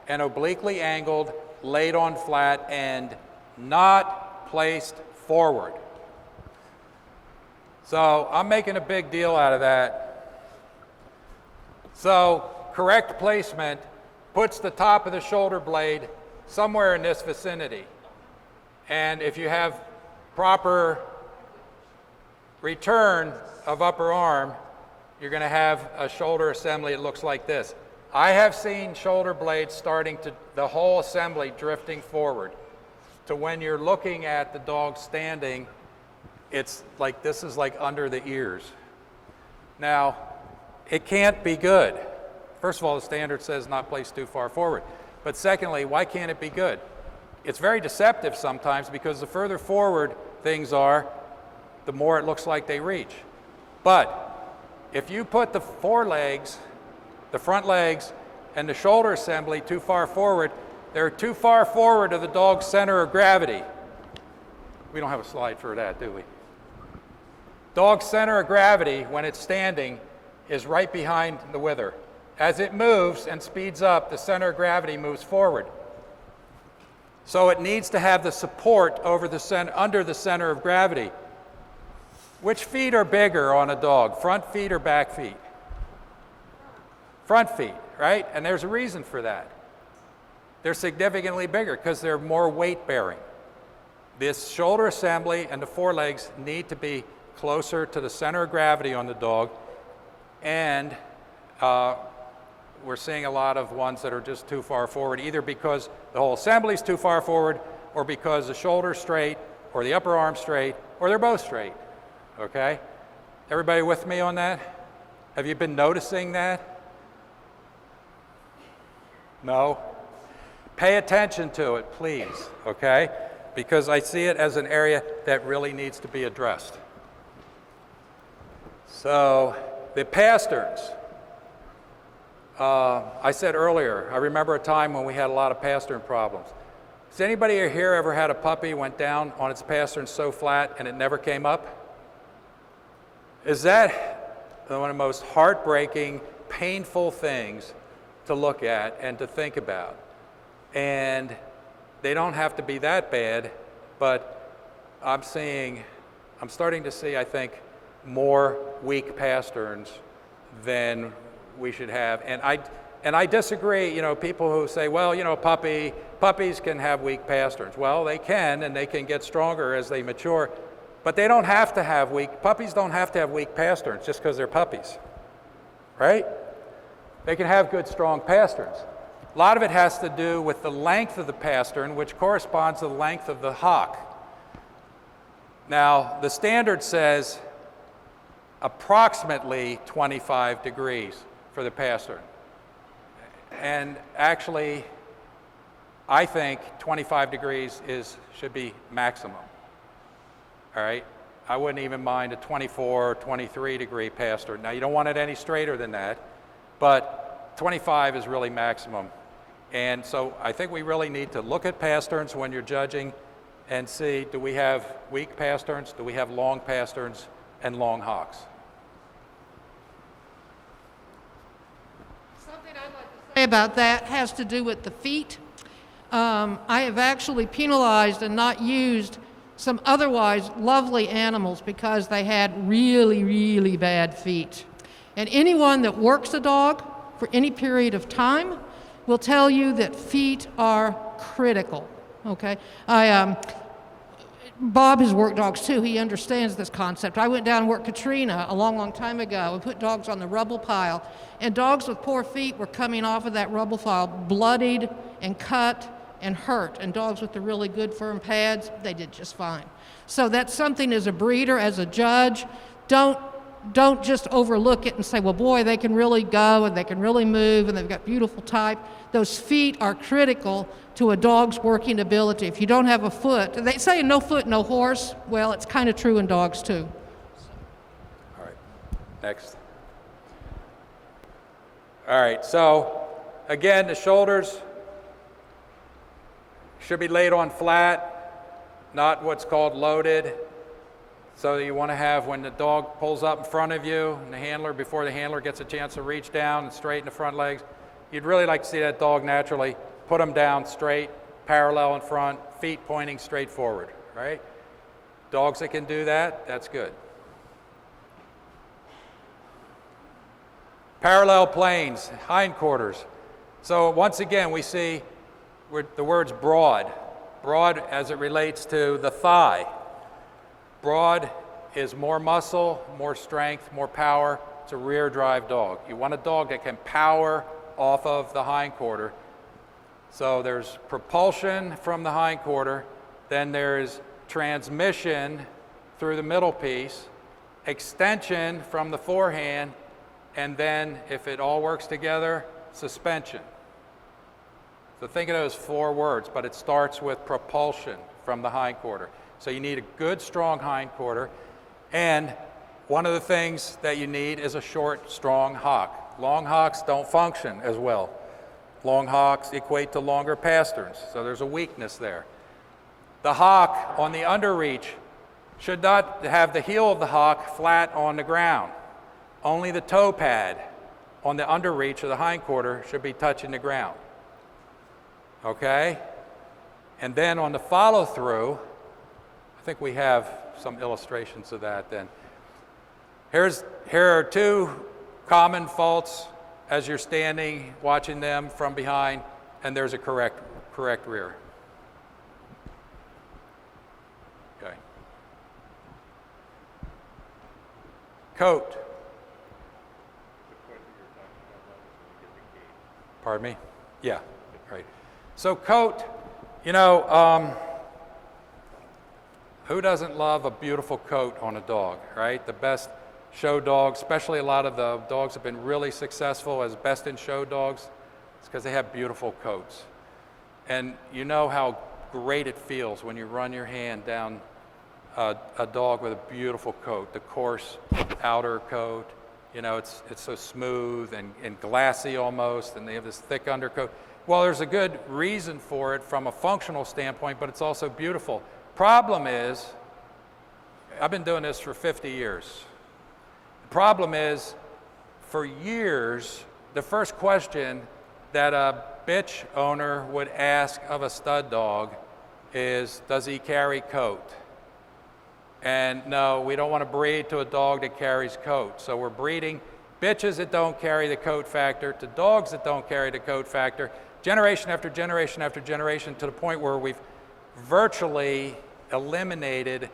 and obliquely angled, laid on flat, and not placed forward. So I'm making a big deal out of that. So correct placement puts the top of the shoulder blade somewhere in this vicinity. And if you have proper return of upper arm, you're going to have a shoulder assembly that looks like this. I have seen shoulder blades starting to, the whole assembly drifting forward to when you're looking at the dog standing, it's like this is like under the ears. Now, it can't be good. First of all, the standard says not placed too far forward. But secondly, why can't it be good? It's very deceptive sometimes because the further forward things are, the more it looks like they reach. But if you put the forelegs, the front legs, and the shoulder assembly too far forward, they're too far forward of the dog's center of gravity. We don't have a slide for that, do we? Dog's center of gravity, when it's standing, is right behind the wither. As it moves and speeds up, the center of gravity moves forward. So it needs to have the support over the under the center of gravity. Which feet are bigger on a dog, front feet or back feet? Front feet, right? And there's a reason for that. They're significantly bigger because they're more weight bearing. This shoulder assembly and the forelegs need to be closer to the center of gravity on the dog, and we're seeing a lot of ones that are just too far forward, either because the whole assembly is too far forward, or because the shoulder's straight, or the upper arm's straight, or they're both straight. Okay? Everybody with me on that? Have you been noticing that? No? Pay attention to it, please, okay? Because I see it as an area that really needs to be addressed. So, the pasterns. I said earlier, I remember a time when we had a lot of pastern problems. Has anybody here ever had a puppy went down on its pastern so flat and it never came up? Is that one of the most heartbreaking, painful things to look at and to think about? And they don't have to be that bad, but I'm starting to see, I think, more weak pasterns than we should have. And I disagree, people who say, well, puppies can have weak pasterns. Well, they can, and they can get stronger as they mature. But they don't have to have puppies don't have to have weak pasterns just because they're puppies, right? They can have good, strong pasterns. A lot of it has to do with the length of the pastern, which corresponds to the length of the hock. Now, the standard says approximately 25 degrees for the pastern. And actually, I think 25 degrees should be maximum. All right, I wouldn't even mind a 24 or 23 degree pastern. Now, you don't want it any straighter than that, but 25 is really maximum. And so I think we really need to look at pasterns when you're judging and see, do we have weak pasterns, do we have long pasterns and long hocks? Something I'd like to say about that has to do with the feet. I have actually penalized and not used some otherwise lovely animals because they had really, really bad feet. And anyone that works a dog for any period of time will tell you that feet are critical, okay? Bob has worked dogs too. He understands this concept. I went down and worked Katrina a long, long time ago and put dogs on the rubble pile. And dogs with poor feet were coming off of that rubble pile bloodied and cut and hurt. And dogs with the really good firm pads, they did just fine. So that's something as a breeder, as a judge, don't just overlook it and say, well, boy, they can really go and they can really move and they've got beautiful type. Those feet are critical to a dog's working ability. If you don't have a foot, they say no foot, no horse. Well, it's kind of true in dogs too. All right, next. All right, so again, the shoulders should be laid on flat, not what's called loaded. So you want to have, when the dog pulls up in front of you, and the handler, before the handler gets a chance to reach down and straighten the front legs, you'd really like to see that dog naturally put them down straight, parallel in front, feet pointing straight forward, right? Dogs that can do that, that's good. Parallel planes, hindquarters. So once again, we see the words broad. Broad as it relates to the thigh. Broad is more muscle, more strength, more power. It's a rear drive dog. You want a dog that can power off of the hindquarter. So there's propulsion from the hindquarter, then there's transmission through the middle piece, extension from the forehand, and then if it all works together, suspension. So think of those 4 words, but it starts with propulsion from the hindquarter. So you need a good, strong hindquarter. And one of the things that you need is a short, strong hock. Long hocks don't function as well. Long hocks equate to longer pasterns, so there's a weakness there. The hock on the underreach should not have the heel of the hock flat on the ground. Only the toe pad on the underreach of the hindquarter should be touching the ground. Okay? And then on the follow through, I think we have some illustrations of that then. Here are 2 common faults as you're standing, watching them from behind, and there's a correct rear. Okay. Coat. Pardon me? Yeah, right. So coat, you know, who doesn't love a beautiful coat on a dog, right? The best show dogs, especially a lot of the dogs have been really successful as best in show dogs, it's because they have beautiful coats. And you know how great it feels when you run your hand down a dog with a beautiful coat, the coarse outer coat. You know, it's so smooth and glassy almost, and they have this thick undercoat. Well, there's a good reason for it from a functional standpoint, but it's also beautiful. Problem is, I've been doing this for 50 years. The problem is, for years, the first question that a bitch owner would ask of a stud dog is, does he carry coat? And no, we don't want to breed to a dog that carries coat. So we're breeding bitches that don't carry the coat factor to dogs that don't carry the coat factor, generation after generation after generation, to the point where we've virtually eliminated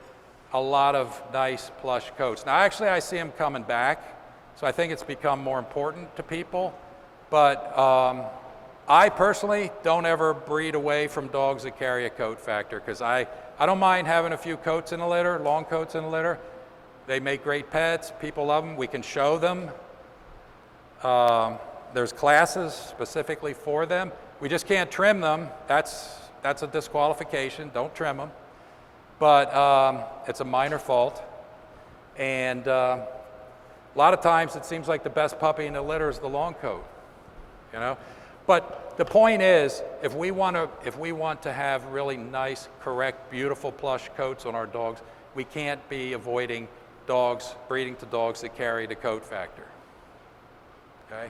a lot of nice plush coats. Now actually I see them coming back, so I think it's become more important to people, but I personally don't ever breed away from dogs that carry a coat factor, because I don't mind having a few coats in the litter, long coats in the litter. They make great pets, people love them, we can show them. There's classes specifically for them. We just can't trim them. That's a disqualification, don't trim them. But it's a minor fault. And a lot of times it seems like the best puppy in the litter is the long coat, you know? But the point is, if we want to have really nice, correct, beautiful plush coats on our dogs, we can't be avoiding dogs, breeding to dogs that carry the coat factor, okay?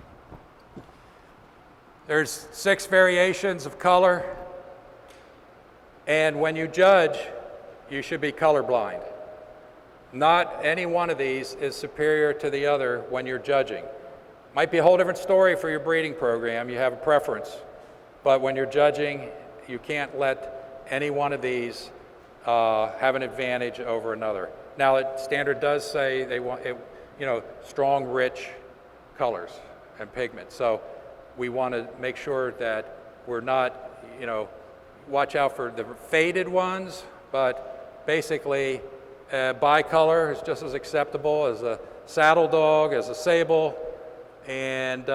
There's 6 variations of color, and when you judge, you should be colorblind. Not any one of these is superior to the other when you're judging. Might be a whole different story for your breeding program, you have a preference, but when you're judging, you can't let any one of these have an advantage over another. Now, standard does say they want, strong, rich colors and pigment. So we want to make sure that we're not, watch out for the faded ones, but basically bicolor is just as acceptable as a saddle dog, as a sable, and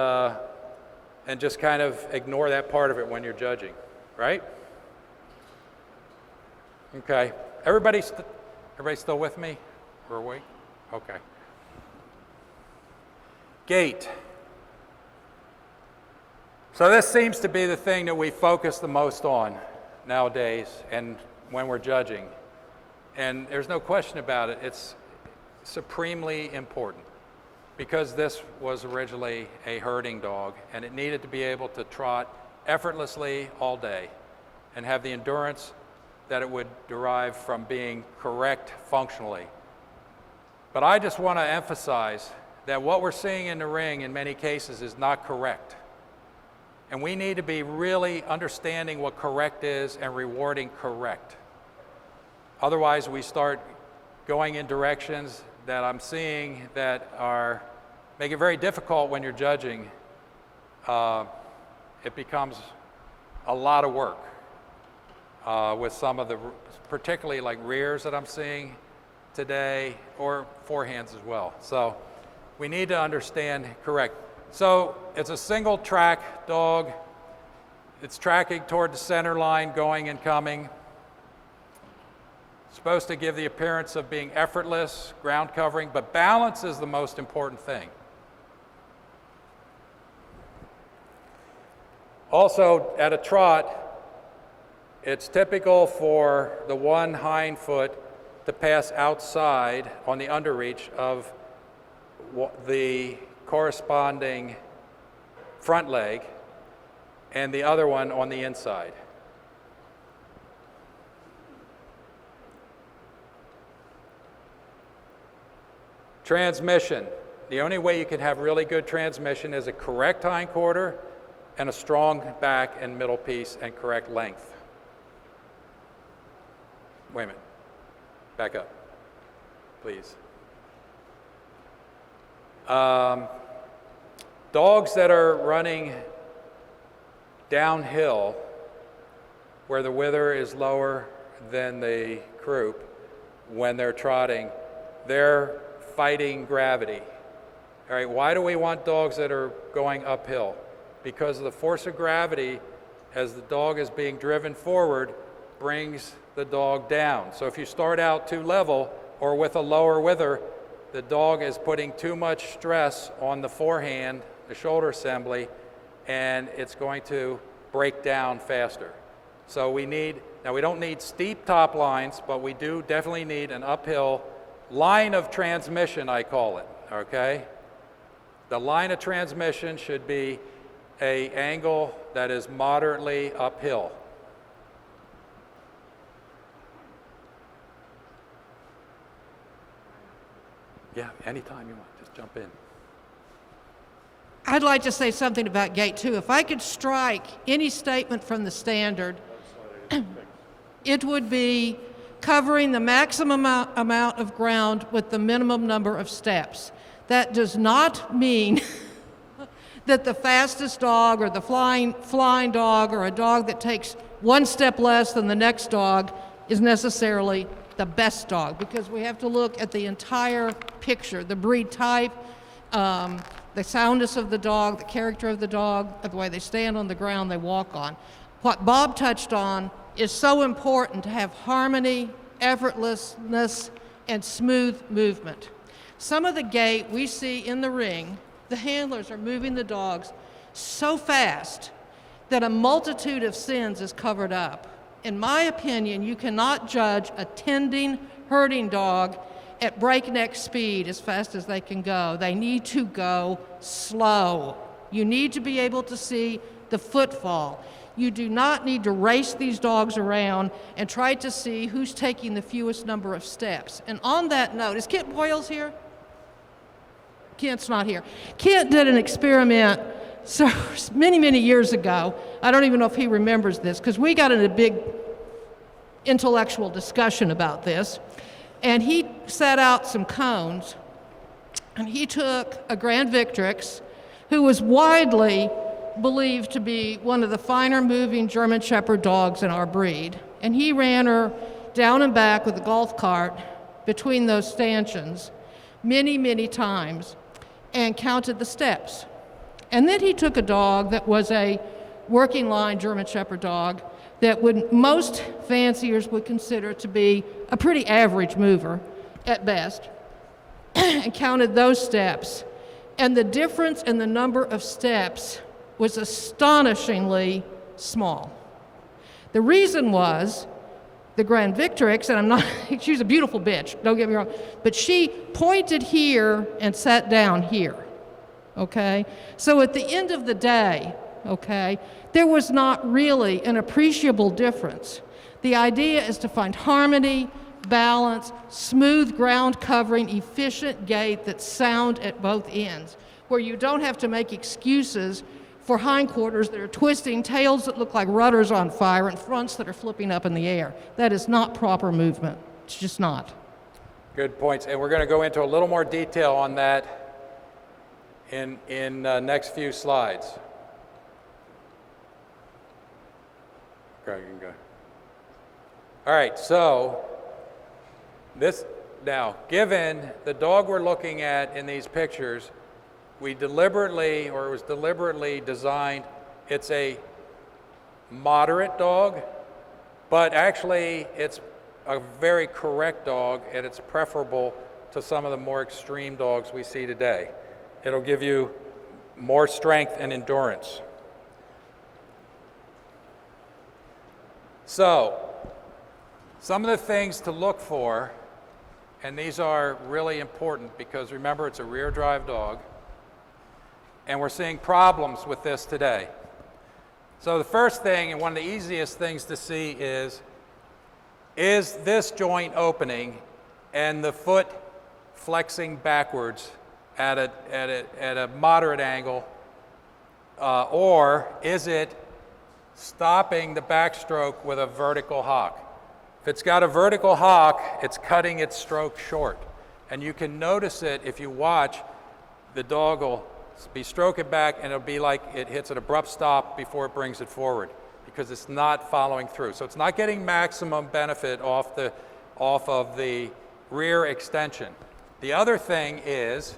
just kind of ignore that part of it when you're judging, right? Okay, everybody still with me? We're awake? Okay. Gait. So this seems to be the thing that we focus the most on nowadays and when we're judging. And there's no question about it, it's supremely important because this was originally a herding dog and it needed to be able to trot effortlessly all day and have the endurance that it would derive from being correct functionally. But I just want to emphasize that what we're seeing in the ring in many cases is not correct. And we need to be really understanding what correct is and rewarding correct. Otherwise, we start going in directions that I'm seeing that make it very difficult when you're judging. It becomes a lot of work with some of the, particularly like rears that I'm seeing today, or forehands as well. So we need to understand correct. So it's a single track dog. It's tracking toward the center line, going and coming. Supposed to give the appearance of being effortless, ground covering, but balance is the most important thing. Also, at a trot, it's typical for the one hind foot to pass outside on the underreach of the corresponding front leg and the other one on the inside. Transmission. The only way you can have really good transmission is a correct hindquarter and a strong back and middle piece and correct length. Wait a minute. Back up, please. Dogs that are running downhill where the wither is lower than the croup, when they're trotting, they're fighting gravity. All right, why do we want dogs that are going uphill? Because the force of gravity as the dog is being driven forward brings the dog down. So if you start out too level or with a lower wither, the dog is putting too much stress on the forehand, the shoulder assembly, and it's going to break down faster. So we don't need steep top lines, but we do definitely need an uphill line of transmission, I call it, okay? The line of transmission should be an angle that is moderately uphill. Yeah, anytime you want, just jump in. I'd like to say something about gait too. If I could strike any statement from the standard, it would be covering the maximum amount of ground with the minimum number of steps. That does not mean that the fastest dog or the flying dog or a dog that takes one step less than the next dog is necessarily the best dog, because we have to look at the entire picture, the breed type, the soundness of the dog, the character of the dog, the way they stand on the ground, they walk on. What Bob touched on is so important, to have harmony, effortlessness, and smooth movement. Some of the gait we see in the ring, the handlers are moving the dogs so fast that a multitude of sins is covered up. In my opinion, you cannot judge a tending, herding dog at breakneck speed as fast as they can go. They need to go slow. You need to be able to see the footfall. You do not need to race these dogs around and try to see who's taking the fewest number of steps. And on that note, is Kent Boyles here? Kent's not here. Kent did an experiment so many, many years ago. I don't even know if he remembers this, because we got in a big intellectual discussion about this. And he set out some cones, and he took a Grand Victrix, who was widely believed to be one of the finer moving German Shepherd dogs in our breed. And he ran her down and back with a golf cart between those stanchions many, many times and counted the steps. And then he took a dog that was a working line German Shepherd dog that most fanciers would consider to be a pretty average mover at best, and counted those steps. And the difference in the number of steps was astonishingly small. The reason was the Grand Victrix, and I'm not, she was a beautiful bitch, don't get me wrong, but she pointed here and sat down here, okay? So at the end of the day, okay, there was not really an appreciable difference. The idea is to find harmony, balance, smooth ground covering, efficient gait that's sound at both ends, where you don't have to make excuses for hindquarters that are twisting, tails that look like rudders on fire, and fronts that are flipping up in the air. That is not proper movement. It's just not. Good points. And we're going to go into a little more detail on that in next few slides. Okay, you can go. All right, so this now, given the dog we're looking at in these pictures, it was deliberately designed, it's a moderate dog, but actually it's a very correct dog, and it's preferable to some of the more extreme dogs we see today. It'll give you more strength and endurance. So, some of the things to look for, and these are really important because remember, it's a rear drive dog, and we're seeing problems with this today. So the first thing, and one of the easiest things to see is this joint opening and the foot flexing backwards at a moderate angle, or is it stopping the backstroke with a vertical hock? If it's got a vertical hock, it's cutting its stroke short. And you can notice it if you watch, the dog will be stroking back and it'll be like it hits an abrupt stop before it brings it forward because it's not following through. So it's not getting maximum benefit off of the rear extension. The other thing is,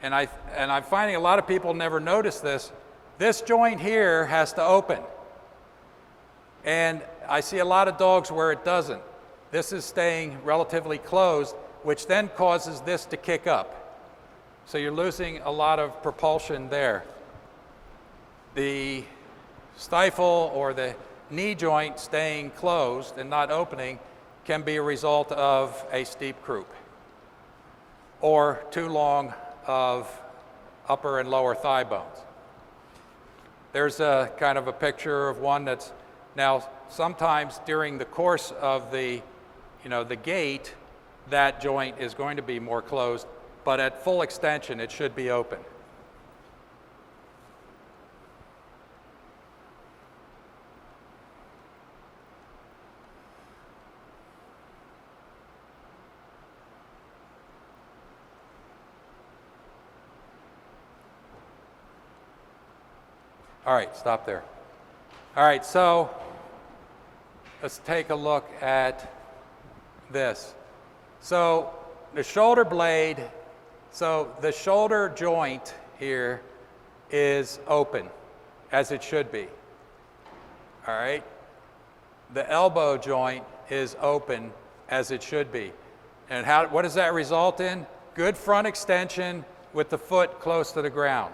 and I'm finding a lot of people never notice this joint here has to open. And I see a lot of dogs where it doesn't. This is staying relatively closed, which then causes this to kick up. So you're losing a lot of propulsion there. The stifle or the knee joint staying closed and not opening can be a result of a steep croup or too long of upper and lower thigh bones. There's a kind of a picture of one that's now sometimes during the course of the gait, that joint is going to be more closed, but at full extension, it should be open. All right, stop there. All right, so let's take a look at this. So the shoulder blade, so the shoulder joint here is open, as it should be. All right? The elbow joint is open, as it should be. And what does that result in? Good front extension with the foot close to the ground.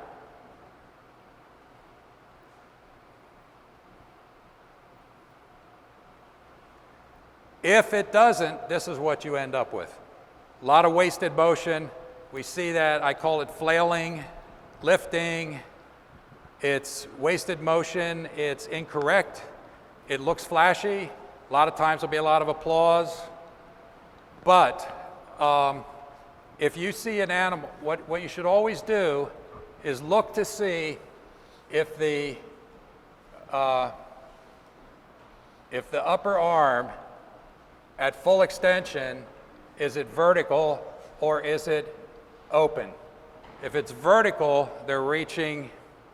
If it doesn't, this is what you end up with. A lot of wasted motion. We see that, I call it flailing, lifting. It's wasted motion, it's incorrect. It looks flashy. A lot of times there'll be a lot of applause. But if you see an animal, what you should always do is look to see if the upper arm at full extension, is it vertical or is it open? If it's vertical, they're reaching,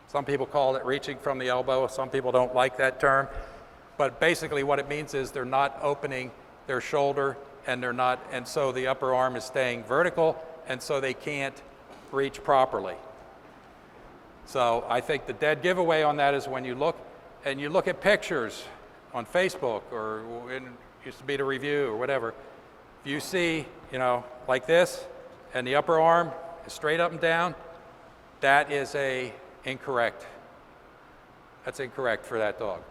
some people call it reaching from the elbow, some people don't like that term, but basically what it means is they're not opening their shoulder and so the upper arm is staying vertical, and so they can't reach properly. So I think the dead giveaway on that is when you look at pictures on Facebook or it used to be the review or whatever, if you see, like this, and the upper arm is straight up and down, that is incorrect. That's incorrect for that dog.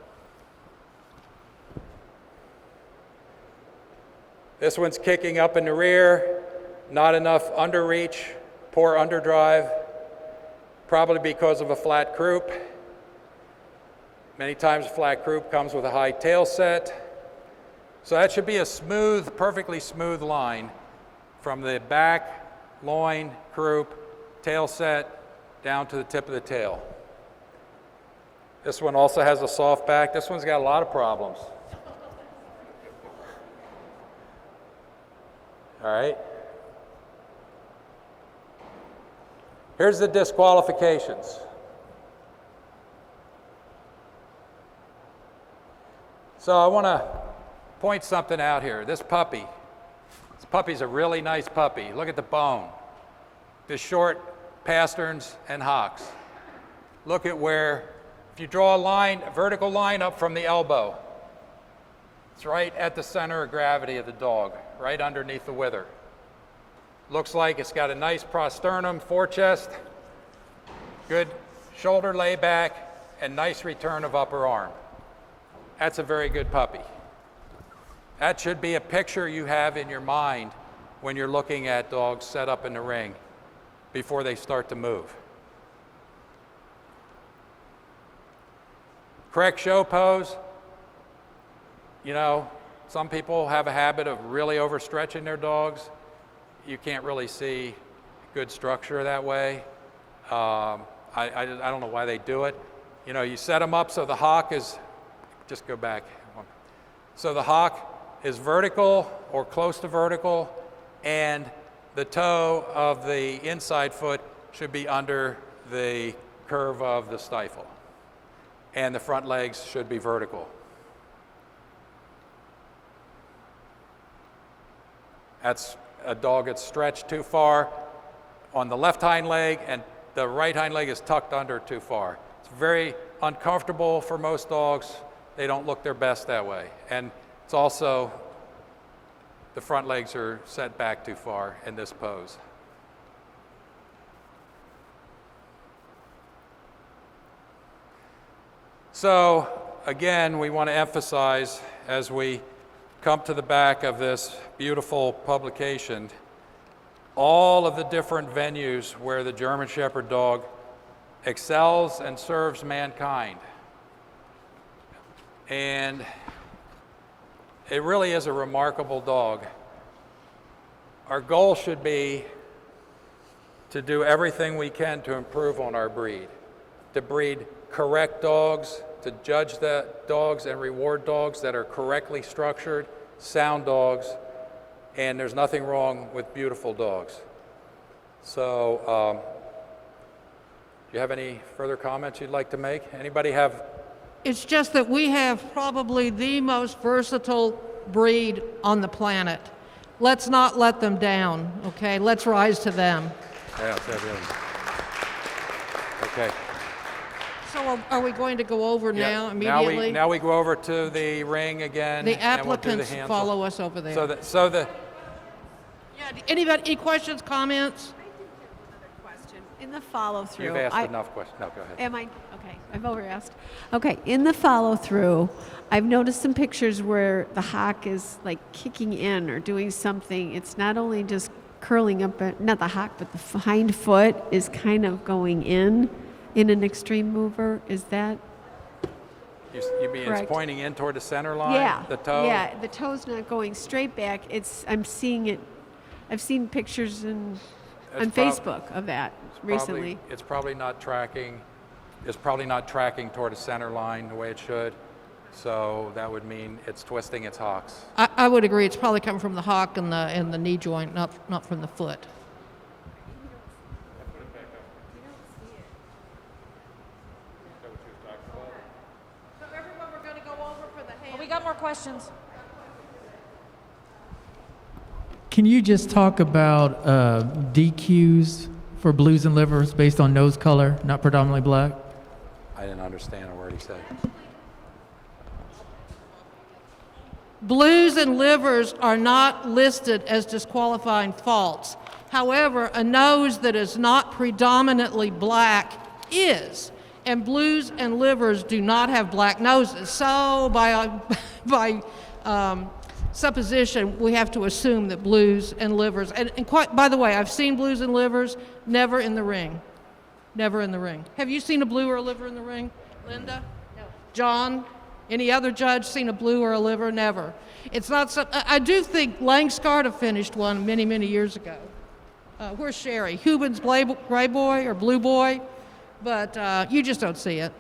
This one's kicking up in the rear, not enough underreach, poor underdrive, probably because of a flat croup. Many times a flat croup comes with a high tail set. So that should be a smooth, perfectly smooth line from the back, loin, croup, tail set, down to the tip of the tail. This one also has a soft back. This one's got a lot of problems. All right. Here's the disqualifications. So I want to point something out here. This puppy's a really nice puppy. Look at the bone. The short pasterns and hocks. Look at where, if you draw a vertical line up from the elbow, it's right at the center of gravity of the dog, right underneath the wither. Looks like it's got a nice prosternum, forechest, good shoulder layback, and nice return of upper arm. That's a very good puppy. That should be a picture you have in your mind when you're looking at dogs set up in the ring before they start to move. Correct show pose. Some people have a habit of really overstretching their dogs. You can't really see good structure that way. I don't know why they do it. You set them up so the hock is, just go back. So the hock is vertical or close to vertical, and the toe of the inside foot should be under the curve of the stifle. And the front legs should be vertical. That's a dog that's stretched too far on the left hind leg, and the right hind leg is tucked under too far. It's very uncomfortable for most dogs. They don't look their best that way. And it's also, the front legs are set back too far in this pose. So again, we want to emphasize as we come to the back of this beautiful publication, all of the different venues where the German Shepherd dog excels and serves mankind. And it really is a remarkable dog. Our goal should be to do everything we can to improve on our breed, to breed correct dogs, to judge the dogs and reward dogs that are correctly structured, sound dogs, and there's nothing wrong with beautiful dogs. So, do you have any further comments you'd like to make? Anybody have? It's just that we have probably the most versatile breed on the planet. Let's not let them down, okay? Let's rise to them. Yeah, okay. So are we going to go over now immediately? Now we go over to the ring again. The and we'll do applicants the follow us over there. Yeah, anybody, any questions, comments? Question. In the follow-through. You've asked enough questions. No, go ahead. Am I? Okay, I've over-asked. Okay, in the follow-through, I've noticed some pictures where the hock is like kicking in or doing something. It's not only just curling up, not the hock, but the hind foot is kind of going in an extreme mover. Is that You mean correct? it's pointing in toward the center line? Yeah. The toe? Yeah, the toe's not going straight back. I'm seeing it. I've seen pictures on Facebook of that recently. It's probably not tracking. It's probably not tracking toward the center line the way it should. So that would mean it's twisting its hocks. I would agree. It's probably coming from the hock and the knee joint, not from the foot. So everyone, we're going to go over for the hand. We got more questions. Can you just talk about DQs for blues and livers based on nose color, not predominantly black? I didn't understand a word he said. Blues and livers are not listed as disqualifying faults. However, a nose that is not predominantly black is. And blues and livers do not have black noses. So by supposition, we have to assume that blues and livers, and quite, by the way, I've seen blues and livers, never in the ring. Never in the ring. Have you seen a blue or a liver in the ring, Linda? No. John? Any other judge seen a blue or a liver? Never. It's not so, I do think Langscarta finished one many, many years ago. Where's Sherry? Hubin's gray boy or blue boy? But you just don't see it.